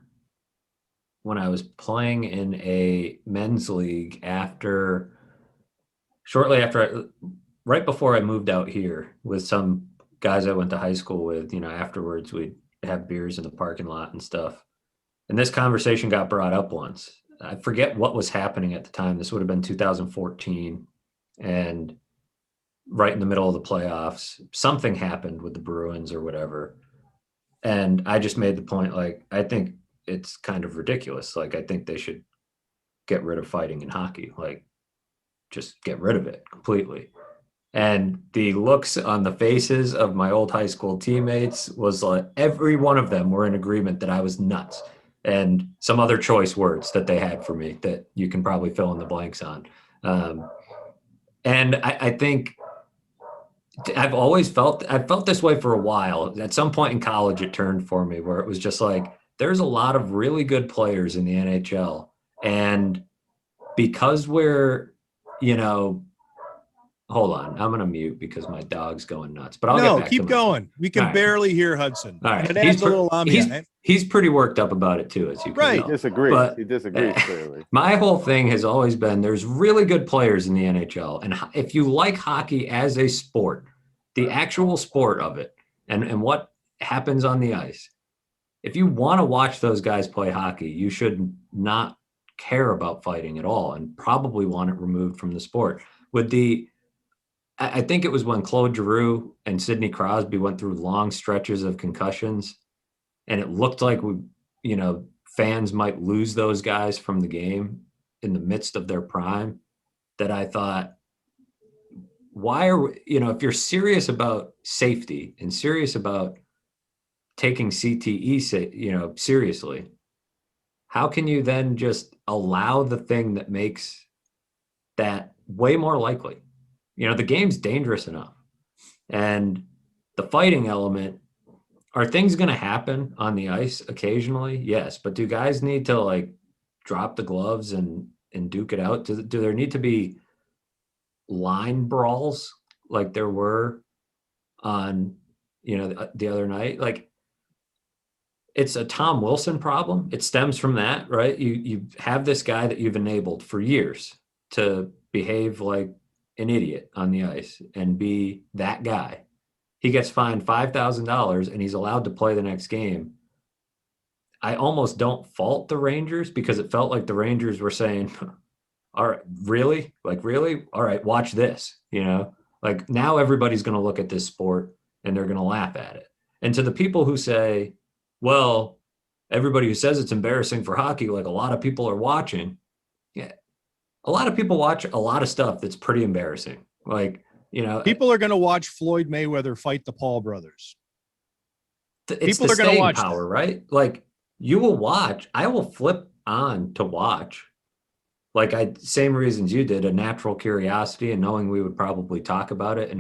when I was playing in a men's league right before I moved out here with some guys I went to high school with, afterwards we'd have beers in the parking lot and stuff. And this conversation got brought up once. I forget what was happening at the time. This would have been 2014. And right in the middle of the playoffs, something happened with the Bruins or whatever. And I just made the point, I think it's kind of ridiculous. I think they should get rid of fighting in hockey. Just get rid of it completely. And the looks on the faces of my old high school teammates was every one of them were in agreement that I was nuts, and some other choice words that they had for me that you can probably fill in the blanks on. And I think I've felt this way for a while. At some point in college, it turned for me where it was just there's a lot of really good players in the NHL. And because we're, hold on, I'm going to mute because my dog's going nuts, but I'll get back keep to going. We can barely hear Hudson. All right. And it adds a little ambient. He's pretty worked up about it too, as you can tell. He disagrees clearly. My whole thing has always been there's really good players in the NHL. And if you like hockey as a sport, the actual sport of it and what happens on the ice, if you want to watch those guys play hockey, you should not care about fighting at all and probably want it removed from the sport. I think it was when Claude Giroux and Sidney Crosby went through long stretches of concussions, and it looked like fans might lose those guys from the game in the midst of their prime, that I thought, why are we, if you're serious about safety and serious about taking CTE, seriously, how can you then just allow the thing that makes that way more likely? The game's dangerous enough. And the fighting element, are things going to happen on the ice occasionally? Yes. But do guys need to drop the gloves and duke it out? Do there need to be line brawls like there were on, the other night? It's a Tom Wilson problem. It stems from that, right? You have this guy that you've enabled for years to behave like an idiot on the ice and be that guy. He gets fined $5,000 and he's allowed to play the next game. I almost don't fault the Rangers because it felt like the Rangers were saying, all right, really? Like, really? All right, watch this, Like, now everybody's going to look at this sport and they're going to laugh at it. And to the people who say, well, everybody who says it's embarrassing for hockey, like a lot of people are watching. Yeah, a lot of people watch a lot of stuff that's pretty embarrassing. Like, People are going to watch Floyd Mayweather fight the Paul brothers. it's People the are going to staying watch power, that. right? Like, you will watch. I will flip on to watch. Like, same reasons you did, a natural curiosity and knowing we would probably talk about it,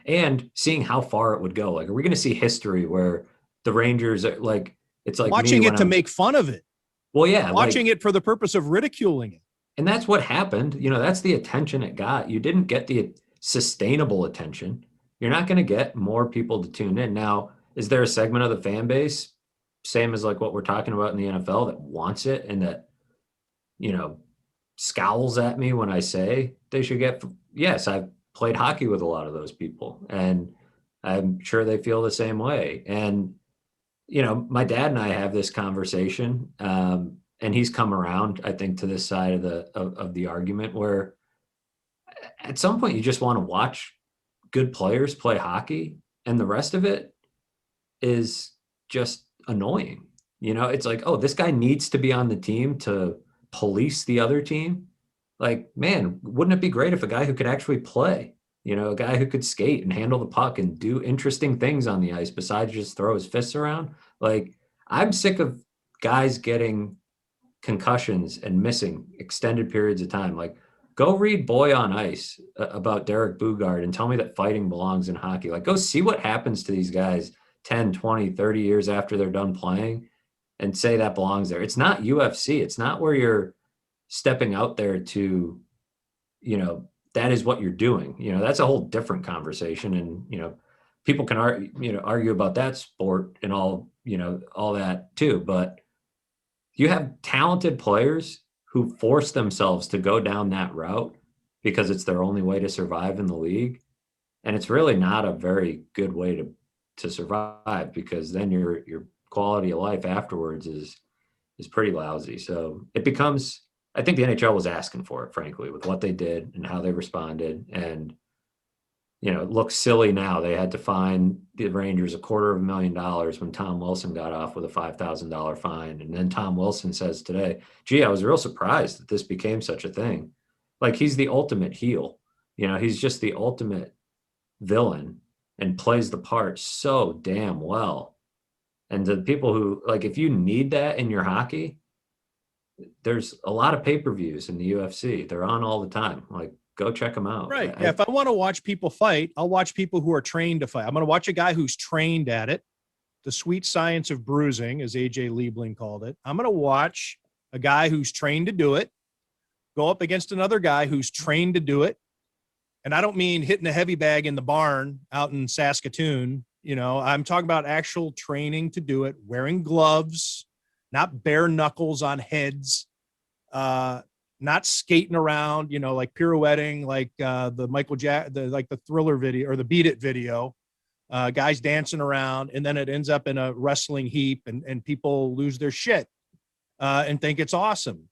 and seeing how far it would go. Like, are we going to see history where the Rangers are like, it's like watching me it to make fun of it. Well, yeah, watching it for the purpose of ridiculing it. And that's what happened. That's the attention it got. You didn't get the sustainable attention. You're not going to get more people to tune in. Now, is there a segment of the fan base, same as like what we're talking about in the NFL, that wants it and that, scowls at me when I say they should get? Yes, I've played hockey with a lot of those people, and I'm sure they feel the same way. And, my dad and I have this conversation, and he's come around, I think, to this side of the argument where at some point you just want to watch good players play hockey, and the rest of it is just annoying. It's like, oh, this guy needs to be on the team to police the other team. Like, man, wouldn't it be great if a guy who could actually play, a guy who could skate and handle the puck and do interesting things on the ice besides just throw his fists around? Like, I'm sick of guys getting concussions and missing extended periods of time. Like, go read Boy on Ice about Derek Bugard and tell me that fighting belongs in hockey. Like, go see what happens to these guys 10, 20, 30 years after they're done playing and say that belongs there. It's not UFC. It's not where you're stepping out there to, that is what you're doing. That's a whole different conversation. And, people can argue about that sport and all that too. But you have talented players who force themselves to go down that route because it's their only way to survive in the league. And it's really not a very good way to survive, because then your quality of life afterwards is pretty lousy. So it becomes, I think the NHL was asking for it, frankly, with what they did and how they responded. And, it looks silly now. They had to fine the Rangers $250,000 when Tom Wilson got off with a $5,000 fine. And then Tom Wilson says today, gee, I was real surprised that this became such a thing. Like, he's the ultimate heel. He's just the ultimate villain and plays the part so damn well. And to the people who, like, if you need that in your hockey, there's a lot of pay-per-views in the UFC. They're on all the time. Like, go check them out. Right. Yeah, if I want to watch people fight, I'll watch people who are trained to fight. I'm going to watch a guy who's trained at it. The sweet science of bruising, as AJ Liebling called it. I'm going to watch a guy who's trained to do it, go up against another guy who's trained to do it. And I don't mean hitting a heavy bag in the barn out in Saskatoon. I'm talking about actual training to do it, wearing gloves, not bare knuckles on heads, not skating around, like pirouetting, like the Michael the Thriller video or the Beat It video, guys dancing around, and then it ends up in a wrestling heap, and people lose their shit and think it's awesome.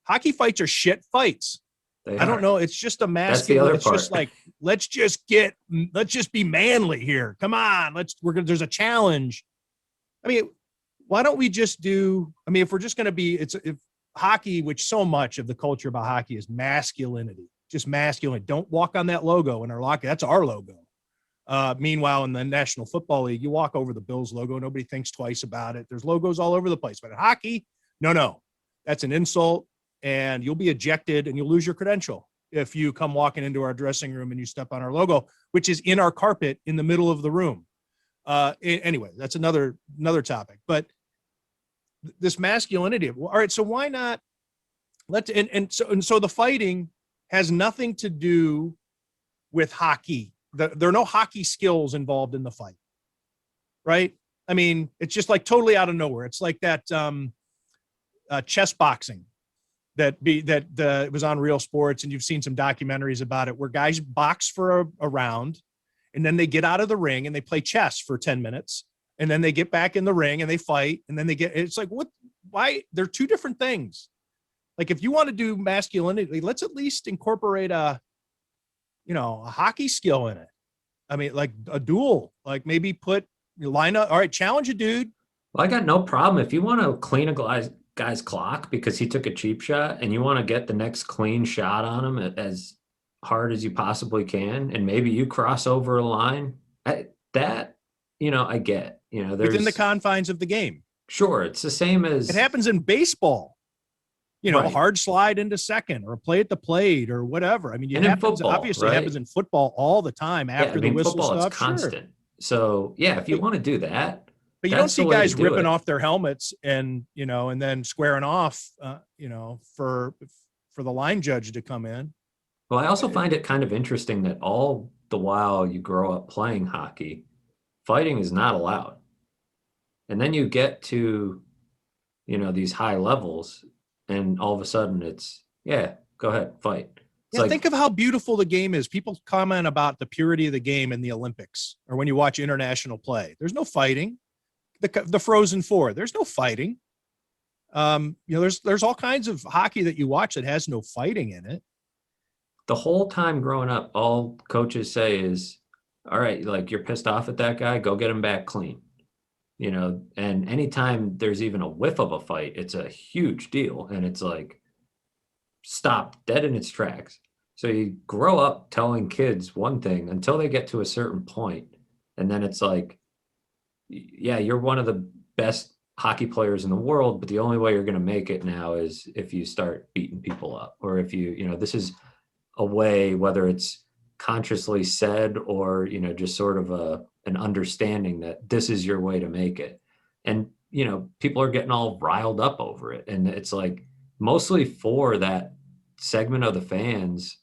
Hockey fights are shit fights. I don't know. It's just a masculine. It's just like, let's just be manly here. Come on. There's a challenge. I mean, why don't we just if we're just going to be, if hockey, which so much of the culture about hockey is masculinity, just masculine. Don't walk on that logo in our locker. That's our logo. Meanwhile, in the National Football League, you walk over the Bills logo. Nobody thinks twice about it. There's logos all over the place. But in hockey, no, that's an insult, and you'll be ejected and you'll lose your credential if you come walking into our dressing room and you step on our logo, which is in our carpet in the middle of the room. Anyway, that's another topic. But this masculinity. All right, so why not? So the fighting has nothing to do with hockey. There are no hockey skills involved in the fight, right? I mean, it's just like totally out of nowhere. It's like that chess boxing that was on Real Sports, and you've seen some documentaries about it, where guys box for a round, and then they get out of the ring and they play chess for 10 minutes, and then they get back in the ring and they fight, and then it's like, what, why? They're two different things. Like, if you want to do masculinity, let's at least incorporate a hockey skill in it. I mean, like a duel, like maybe put line up. All right, challenge a dude. Well, I got no problem if you want to clean a guy's clock because he took a cheap shot, and you want to get the next clean shot on him as hard as you possibly can, and maybe you cross over a line. I get. There's Within the confines of the game. Sure, it's the same as it happens in baseball. Right. Hard slide into second or play at the plate or whatever. I mean, And in football, obviously right? happens in football all the time after the whistle football, stuff. it's constant. Sure. So yeah, if you want to do that, but you don't see guys ripping off their helmets and then squaring off, for the line judge to come in. Well, I also find it kind of interesting that all the while you grow up playing hockey, fighting is not allowed. And then you get to, these high levels, and all of a sudden it's, go ahead, fight. Think of how beautiful the game is. People comment about the purity of the game in the Olympics or when you watch international play. There's no fighting. The Frozen Four, there's no fighting. There's all kinds of hockey that you watch that has no fighting in it. The whole time growing up, all coaches say is, all right, like, you're pissed off at that guy, go get him back clean. And anytime there's even a whiff of a fight, it's a huge deal. And it's like, stop dead in its tracks. So you grow up telling kids one thing until they get to a certain point, and then it's like, yeah, you're one of the best hockey players in the world, but the only way you're going to make it now is if you start beating people up, or if this is a way, whether it's consciously said or, just sort of an understanding that this is your way to make it. And, people are getting all riled up over it. And it's like, mostly for that segment of the fans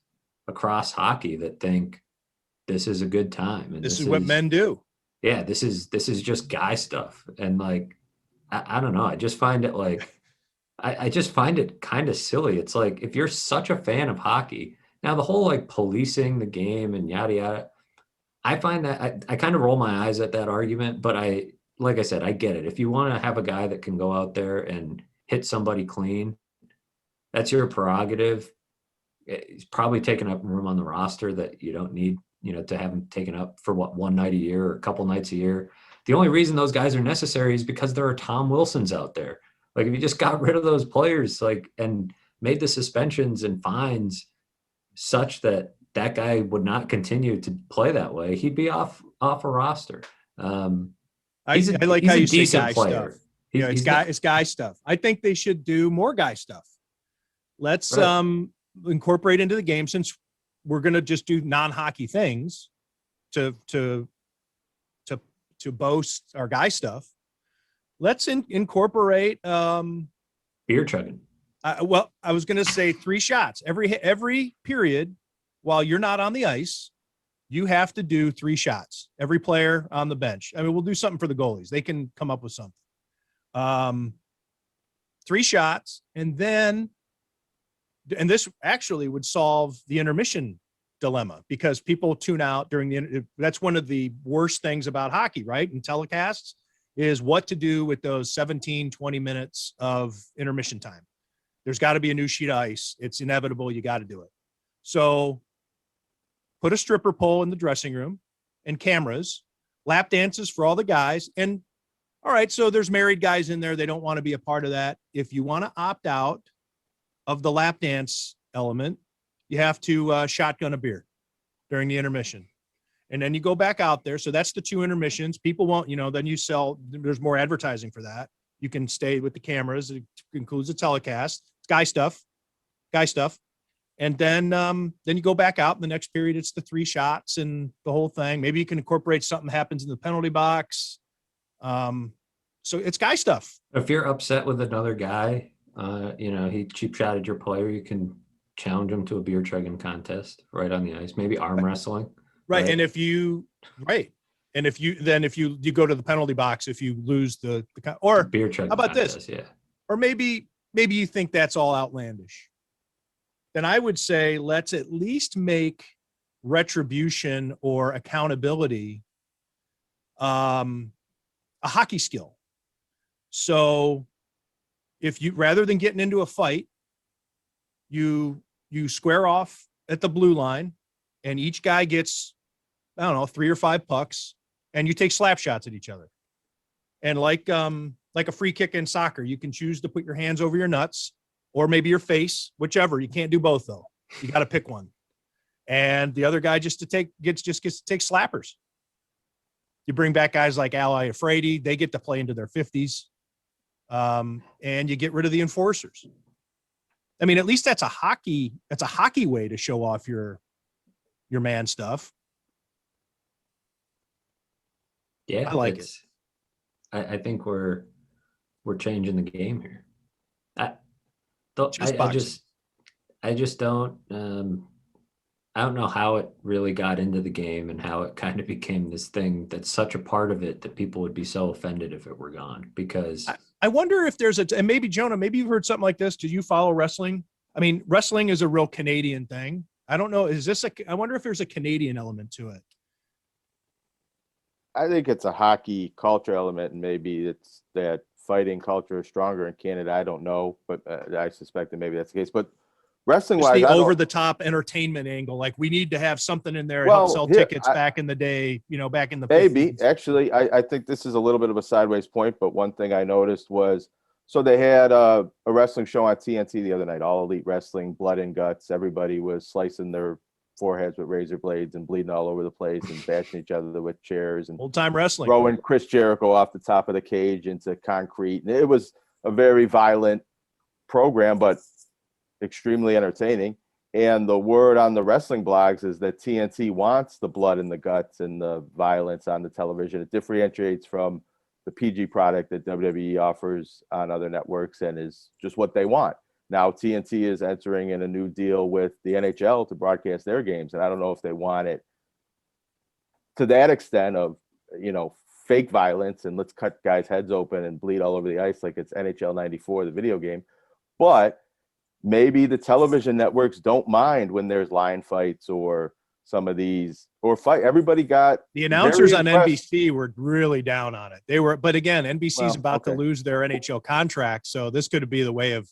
across hockey that think this is a good time. And this is what men do. Yeah. This is just guy stuff. And like, I don't know. I just find it like, I just find it kind of silly. It's like, if you're such a fan of hockey, now the whole like policing the game and yada, yada, I find that I kind of roll my eyes at that argument, but like I said, I get it. If you want to have a guy that can go out there and hit somebody clean, that's your prerogative. He's probably taking up room on the roster that you don't need, to have him taken up for one night a year or a couple nights a year. The only reason those guys are necessary is because there are Tom Wilsons out there. Like, if you just got rid of those players, and made the suspensions and fines such that guy would not continue to play that way, he'd be off a roster. I like how you say guy player. stuff. It's guy stuff. I think they should do more guy stuff. Let's incorporate into the game, since we're going to just do non-hockey things to boast our guy stuff. Let's incorporate beer chugging. I was going to say 3 shots every period while you're not on the ice. You have to do 3 shots. Every player on the bench. I mean, we'll do something for the goalies. They can come up with something. 3 shots, and this actually would solve the intermission dilemma, because people tune out during that's one of the worst things about hockey, right? And telecasts is what to do with those 17, 20 minutes of intermission time. There's got to be a new sheet of ice. It's inevitable. You got to do it. So put a stripper pole in the dressing room and cameras, lap dances for all the guys. And all right, so there's married guys in there. They don't want to be a part of that. If you want to opt out of the lap dance element, you have to shotgun a beer during the intermission. And then you go back out there. So that's the 2 intermissions. People won't, then you sell, there's more advertising for that. You can stay with the cameras. It includes a telecast. It's guy stuff. And then you go back out in the next period. It's the 3 shots and the whole thing. Maybe you can incorporate something happens in the penalty box. So it's guy stuff. If you're upset with another guy, he cheap shotted your player, you can challenge him to a beer chugging contest right on the ice, maybe arm wrestling. Right. And if you go to the penalty box, if you lose the beer chugging how about contest, this? Yeah. Or maybe you think that's all outlandish. Then I would say, let's at least make retribution or accountability, a a hockey skill. So if you, rather than getting into a fight, you square off at the blue line and each guy gets, I don't know, 3 or 5 pucks and you take slap shots at each other. And like a free kick in soccer, you can choose to put your hands over your nuts or maybe your face, whichever. You can't do both though. You got to pick one. And the other guy gets to take slappers. You bring back guys like Ally Afraidy, they get to play into their 50s. And you get rid of the enforcers. I mean, at least that's a hockey way to show off your man stuff. Yeah, I like it. I think we're changing the game here. I just don't I don't know how it really got into the game and how it kind of became this thing that's such a part of it that people would be so offended if it were gone. Because I wonder if there's and maybe Jonah, maybe you've heard something like this. Do you follow wrestling? I mean, wrestling is a real Canadian thing. I don't know. I wonder if there's a Canadian element to it. I think it's a hockey culture element, and maybe it's that fighting culture is stronger in Canada. I don't know, but I suspect that maybe that's the case. But wrestling-wise, the over-the-top entertainment angle, like we need to have something in there to help sell tickets back in the day, back in the maybe 50s. Actually, I think this is a little bit of a sideways point, but one thing I noticed was, so they had a wrestling show on TNT the other night, All Elite Wrestling, blood and guts. Everybody was slicing their foreheads with razor blades and bleeding all over the place and bashing each other with chairs and old-time wrestling, throwing Chris Jericho off the top of the cage into concrete. And it was a very violent program, but extremely entertaining. And the word on the wrestling blogs is that TNT wants the blood and the guts and the violence on the television. It differentiates from the PG product that WWE offers on other networks and is just what they want. Now TNT is entering in a new deal with the NHL to broadcast their games. And I don't know if they want it to that extent of, fake violence and let's cut guys' heads open and bleed all over the ice like it's NHL 94, the video game. But maybe the television networks don't mind when there's line fights or some of these or fight. Everybody got the announcers on NBC were really down on it. They were, but again, NBC's about to lose their NHL contract. So this could be the way of,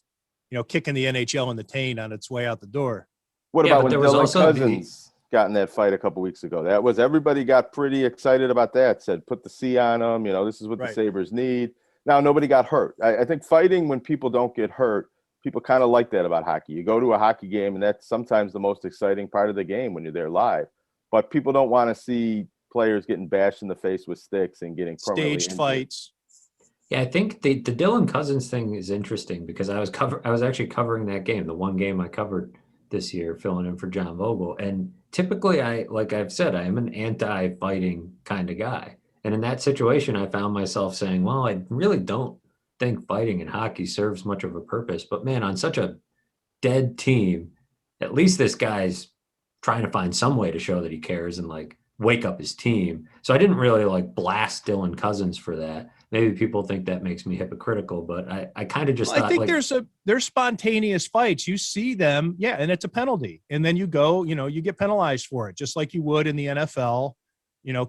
kicking the NHL in the taint on its way out the door. What about when Dylan Cousins got in that fight a couple weeks ago? That was, everybody got pretty excited about that. Said, put the C on them. This is what the Sabres need. Now, nobody got hurt. I think fighting when people don't get hurt, people kind of like that about hockey. You go to a hockey game, and that's sometimes the most exciting part of the game when you're there live. But people don't want to see players getting bashed in the face with sticks and getting staged fights. Yeah, I think the Dylan Cousins thing is interesting because I was actually covering that game, the one game I covered this year, filling in for John Vogel. And typically, like I've said, I am an anti-fighting kind of guy. And in that situation, I found myself saying, well, I really don't think fighting in hockey serves much of a purpose. But man, on such a dead team, at least this guy's trying to find some way to show that he cares and like wake up his team. So I didn't really like blast Dylan Cousins for that. Maybe people think that makes me hypocritical, but I kind of just thought, I think there's spontaneous fights. You see them, yeah, and it's a penalty. And then you go, you get penalized for it, just like you would in the NFL.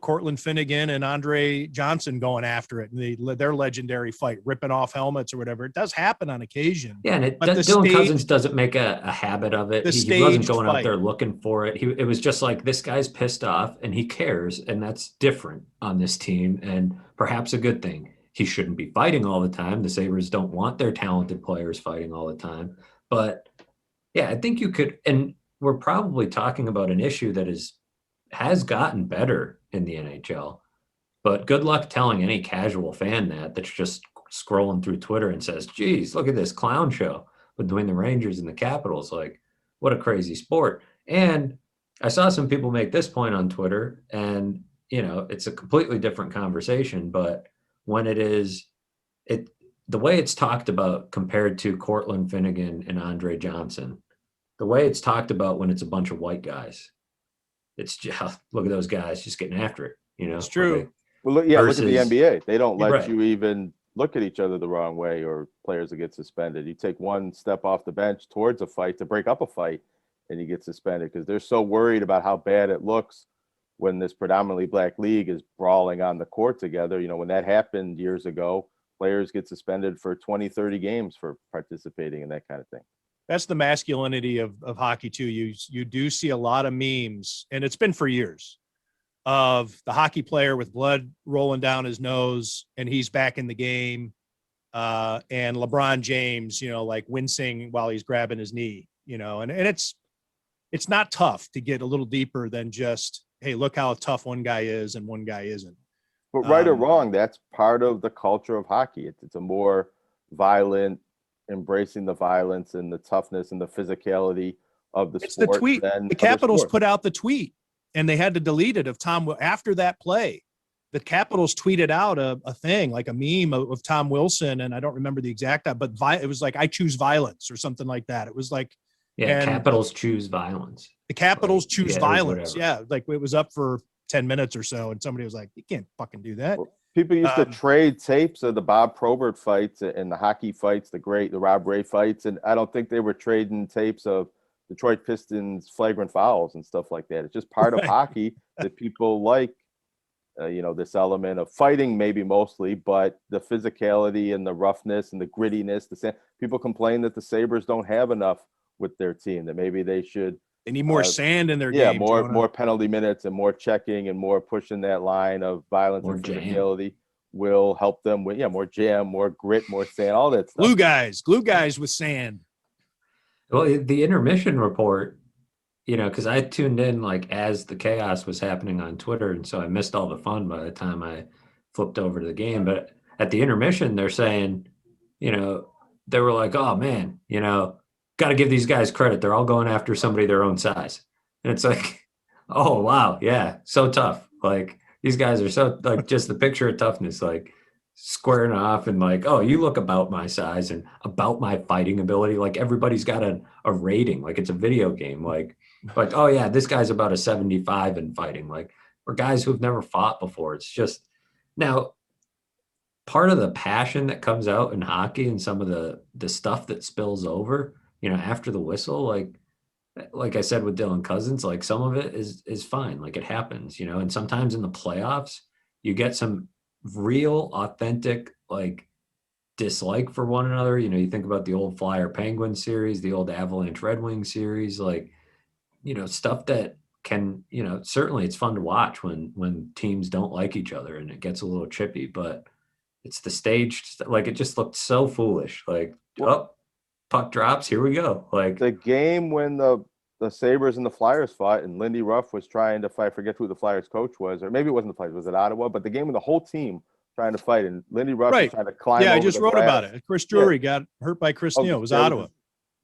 Cortland Finnegan and Andre Johnson going after it, and their legendary fight, ripping off helmets or whatever. It does happen on occasion. Yeah, and Dylan Cousins doesn't make a habit of it. He wasn't going out there looking for it. It was just like, this guy's pissed off and he cares, and that's different on this team, and perhaps a good thing. He shouldn't be fighting all the time. The Sabres don't want their talented players fighting all the time. But yeah, I think you could, and we're probably talking about an issue that has gotten better in the NHL, but good luck telling any casual fan that's just scrolling through Twitter and says, geez, look at this clown show between the Rangers and the Capitals. Like, what a crazy sport. And I saw some people make this point on Twitter, and, it's a completely different conversation, but when the way it's talked about compared to Cortland Finnegan and Andre Johnson, the way it's talked about when it's a bunch of white guys, it's just, look at those guys just getting after it. It's true. Well, look at the NBA. They don't let you even look at each other the wrong way, or players that get suspended. You take one step off the bench towards a fight to break up a fight, and you get suspended because they're so worried about how bad it looks when this predominantly black league is brawling on the court together. You know, when that happened years ago, players get suspended for 20, 30 games for participating in that kind of thing. That's the masculinity of hockey too. You do see a lot of memes, and it's been for years, of the hockey player with blood rolling down his nose and he's back in the game. And LeBron James, you know, like wincing while he's grabbing his knee, you know, and it's not tough to get a little deeper than just, hey, look how tough one guy is and one guy isn't. But right or wrong, that's part of the culture of hockey. It's a more violent, embracing the violence and the toughness and the physicality of the It's sport. the tweet. The Capitals put out the tweet, and they had to delete it of Tom after that play. The Capitals tweeted out a thing, like a meme of Tom Wilson, and I don't remember the exact, but it was like, I choose violence or something like that. It was like, yeah, Capitals choose violence. The Capitals choose violence. Whatever. Yeah, like it was up for 10 minutes or so, and somebody was like, you can't fucking do that. Well, people used to trade tapes of the Bob Probert fights and the hockey fights, the Rob Ray fights, and I don't think they were trading tapes of Detroit Pistons flagrant fouls and stuff like that. It's just part of hockey that people like. You know, this element of fighting, maybe mostly, but the physicality and the roughness and the grittiness. People complain that the Sabres don't have enough with their team, that maybe they should. They need more sand in their game. Yeah, more penalty minutes and more checking and more pushing that line of violence more and physicality will help them with, more jam, more grit, more sand, all that stuff. Glue guys with sand. Well, the intermission report, you know, because I tuned in like as the chaos was happening on Twitter, and so I missed all the fun by the time I flipped over to the game. But at the intermission, they're saying, you know, they were like, oh man, you know, got to give these guys credit. They're all going after somebody their own size. And it's like, oh, wow. Yeah. So tough. Like these guys are so like just the picture of toughness, like squaring off and like, oh, you look about my size and about my fighting ability. Like everybody's got a rating, like it's a video game. Like, oh yeah, this guy's about a 75 in fighting. Like we're guys who've never fought before. It's just now part of the passion that comes out in hockey and some of the stuff that spills over, you know, after the whistle, like I said with Dylan Cousins, like some of it is fine. Like it happens, you know, and sometimes in the playoffs, you get some real authentic, like dislike for one another. You know, you think about the old Flyer Penguin series, the old Avalanche Red Wing series, like, you know, stuff that can, you know, certainly it's fun to watch when teams don't like each other and it gets a little chippy, but it's the stage, like it just looked so foolish. Like, oh, puck drops, here we go. Like the game when the Sabres and the Flyers fought and Lindy Ruff was trying to fight, I forget who the Flyers coach was, or maybe it wasn't the Flyers, was it Ottawa? But the game with the whole team trying to fight and Lindy Ruff was trying to climb over I just wrote glass. about it. Chris Drury got hurt by Chris Neal. It was Ottawa.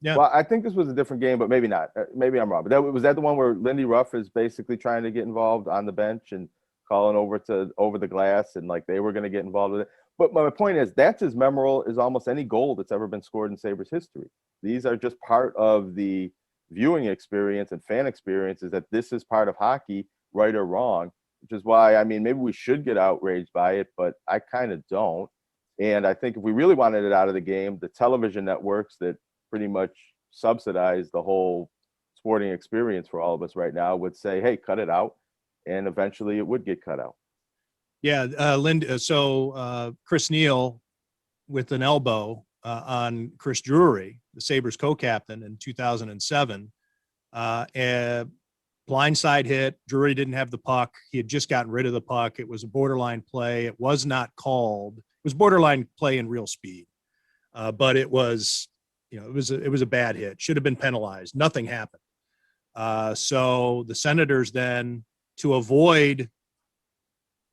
Yeah. Well, I think this was a different game, but maybe not. Maybe I'm wrong. But was that the one where Lindy Ruff is basically trying to get involved on the bench and calling over the glass, and like they were going to get involved with it. But my point is that's as memorable as almost any goal that's ever been scored in Sabres history. These are just part of the viewing experience and fan experiences, that this is part of hockey, right or wrong, which is why, I mean, maybe we should get outraged by it, but I kind of don't. And I think if we really wanted it out of the game, the television networks that pretty much subsidize the whole sporting experience for all of us right now would say, hey, cut it out. And eventually it would get cut out. Yeah. Chris Neal with an elbow on Chris Drury, the Sabres co-captain in 2007, a blindside hit. Drury didn't have the puck. He had just gotten rid of the puck. It was a borderline play. It was not called. It was borderline play in real speed. But it was, you know, it was a bad hit. Should have been penalized. Nothing happened. So the Senators then, to avoid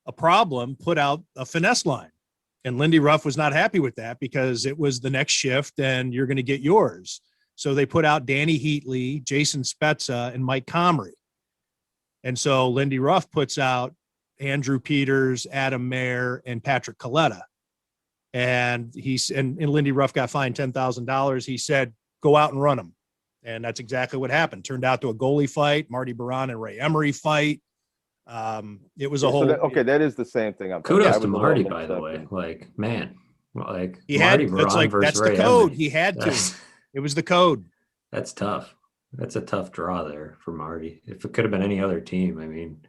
a problem, put out a finesse line. And Lindy Ruff was not happy with that because it was the next shift and you're going to get yours. So they put out Danny Heatley, Jason Spezza, and Mike Comrie. And so Lindy Ruff puts out Andrew Peters, Adam Mayer, and Patrick Coletta. And Lindy Ruff got fined $10,000. He said, go out and run them. And that's exactly what happened. Turned out to a goalie fight, Marty Baron and Ray Emery fight. It was a whole. That is the same thing. Kudos to Marty, by the way. Like, man, like he Marty had. Baron It's like versus that's Ray the code. Emery. He had to. It was the code. That's tough. That's a tough draw there for Marty. If it could have been any other team, I mean,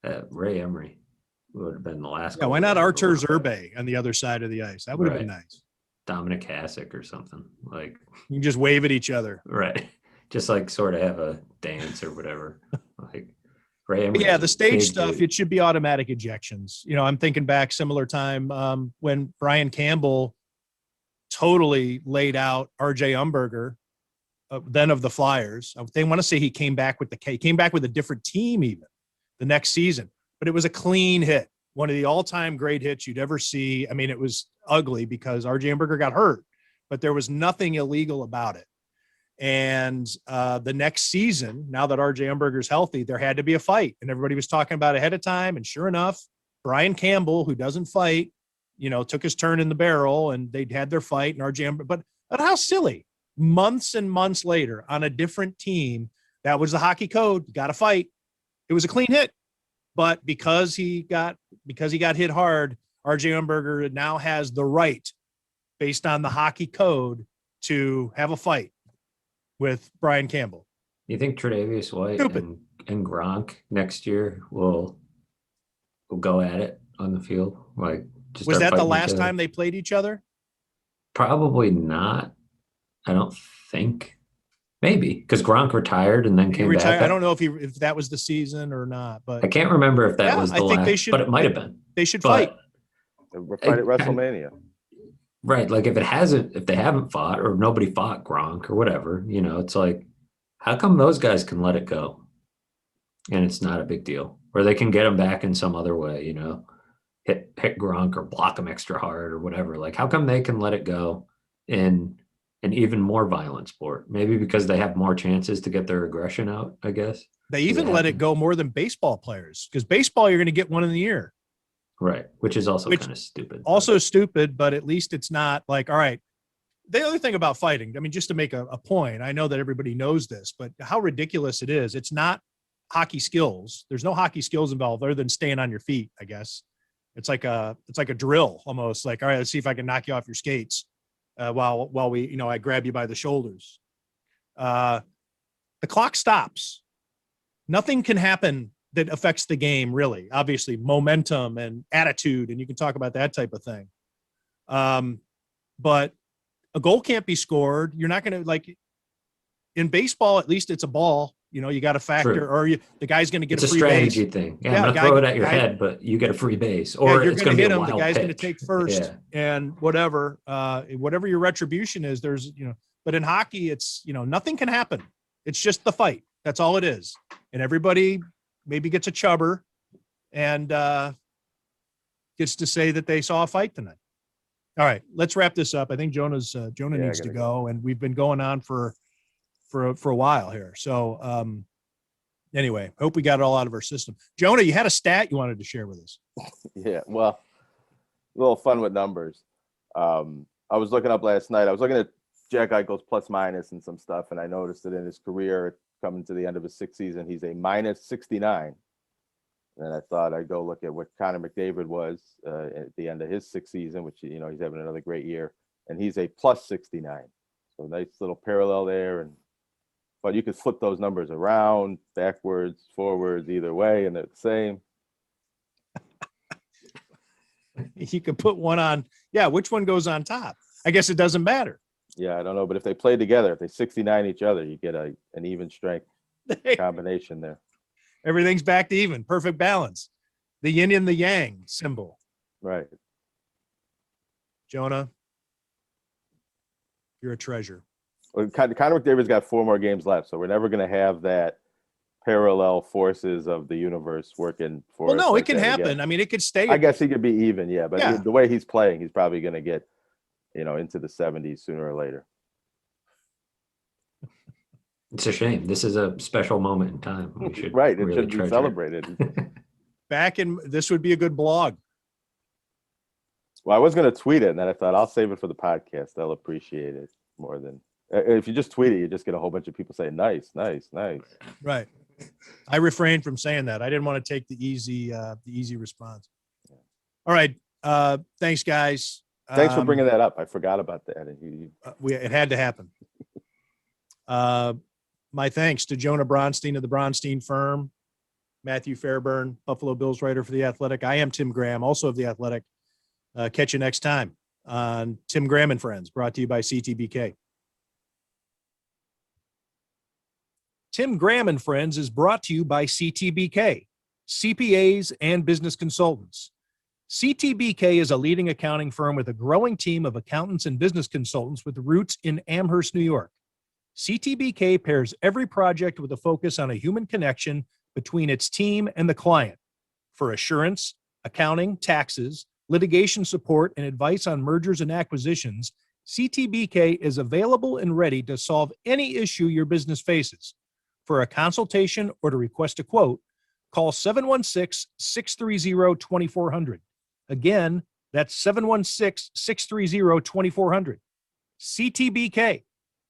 Ray Emery would have been the last. Yeah, why not Artur Zerbe on the other side of the ice? That would have been nice. Dominic Hasek or something. Like, you can just wave at each other. Right. Just like sort of have a dance or whatever. Like Ray Emery. Yeah, the stage stuff, it should be automatic ejections. You know, I'm thinking back similar time when Brian Campbell totally laid out RJ Umberger, then of the Flyers. They want to say he came back with a different team even the next season, but it was a clean hit. One of the all-time great hits you'd ever see. I mean, it was ugly because RJ Umberger got hurt, but there was nothing illegal about it. And the next season, now that RJ Umberger's healthy, there had to be a fight, and everybody was talking about it ahead of time. And sure enough, Brian Campbell, who doesn't fight, you know, took his turn in the barrel, and they'd had their fight. And RJ Umberger, but how silly! Months and months later, on a different team, that was the hockey code. You got to fight. It was a clean hit, but because he got hit hard, RJ Umberger now has the right, based on the hockey code, to have a fight with Brian Campbell. You think Tre'Davious White and Gronk next year will go at it on the field? Like, just was that the last time they played each other? Probably not. I don't think. Maybe because Gronk retired and then came back. I don't know if that was the season or not, but I can't remember if that was the last. They should, but it might have been. They should fight. Fight at WrestleMania. Right. Like if they haven't fought or nobody fought Gronk or whatever, you know, it's like, how come those guys can let it go? And it's not a big deal. Or they can get him back in some other way, you know, hit Gronk or block him extra hard or whatever. Like, how come they can let it go in an even more violent sport? Maybe because they have more chances to get their aggression out, I guess. They even let it go more than baseball players, because baseball, you're going to get one in the ear. Right. Which is also kind of stupid. Also stupid, but at least it's not like, all right. The other thing about fighting, I mean, just to make a point, I know that everybody knows this, but how ridiculous it is. It's not hockey skills. There's no hockey skills involved other than staying on your feet, I guess. It's like a drill almost, like, all right, let's see if I can knock you off your skates while we, you know, I grab you by the shoulders. The clock stops. Nothing can happen that affects the game, really. Obviously, momentum and attitude, and you can talk about that type of thing. But a goal can't be scored. You're not going to, like, in baseball, at least it's a ball. You know, you got to factor, or the guy's going to get a free base. It's a strategy thing. Yeah, I'm going to throw it at your head, but you get a free base. Or you're it's going to hit be a him. The guy's going to take first, and whatever your retribution is, there's, you know. But in hockey, it's, you know, nothing can happen. It's just the fight. That's all it is. And everybody maybe gets a chubber and gets to say that they saw a fight tonight. All right, let's wrap this up. I think Jonah needs to go, and we've been going on for a while here. So anyway, hope we got it all out of our system. Jonah, you had a stat you wanted to share with us. Yeah, well, a little fun with numbers. I was looking up last night. I was looking at Jack Eichel's plus minus and some stuff, and I noticed that in his career, coming to the end of his sixth season, he's a minus 69. And I thought I'd go look at what Connor McDavid was at the end of his sixth season, which, you know, he's having another great year, and he's a plus 69. So nice little parallel there. But you could flip those numbers around, backwards, forwards, either way, and they're the same. You could put one on. Yeah, which one goes on top? I guess it doesn't matter. Yeah, I don't know. But if they play together, if they 69 each other, you get an even strength combination there. Everything's back to even. Perfect balance. The yin and the yang symbol. Right. Jonah, you're a treasure. Well, Connor McDavid's got 4 more games left, so we're never going to have that parallel forces of the universe working for us. Well, no, like it can happen. Again. I mean, it could stay. I guess he could be even, yeah. But the way he's playing, he's probably going to get, you know, into the 70s sooner or later. It's a shame. This is a special moment in time. We should it really should be celebrated. This would be a good blog. Well, I was going to tweet it, and then I thought I'll save it for the podcast. They'll appreciate it more than if you just tweet it. You just get a whole bunch of people saying nice, nice, nice. Right. I refrained from saying that. I didn't want to take the easy response. All right. Thanks, guys. Thanks for bringing that up. I forgot about that. It had to happen. My thanks to Jonah Bronstein of the Bronstein firm, Matthew Fairburn, Buffalo Bills writer for The Athletic. I am Tim Graham, also of The Athletic. Catch you next time on Tim Graham and Friends, brought to you by CTBK. Tim Graham and Friends is brought to you by CTBK, CPAs and business consultants. CTBK is a leading accounting firm with a growing team of accountants and business consultants with roots in Amherst, New York. CTBK pairs every project with a focus on a human connection between its team and the client. For assurance, accounting, taxes, litigation support, and advice on mergers and acquisitions, CTBK is available and ready to solve any issue your business faces. For a consultation or to request a quote, call 716-630-2400. Again, that's 716-630-2400. CTBK,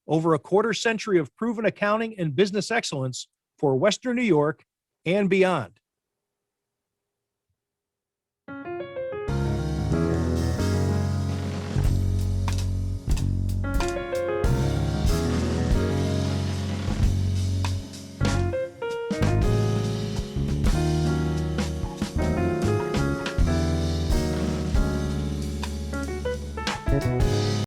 over a quarter century of proven accounting and business excellence for Western New York and beyond.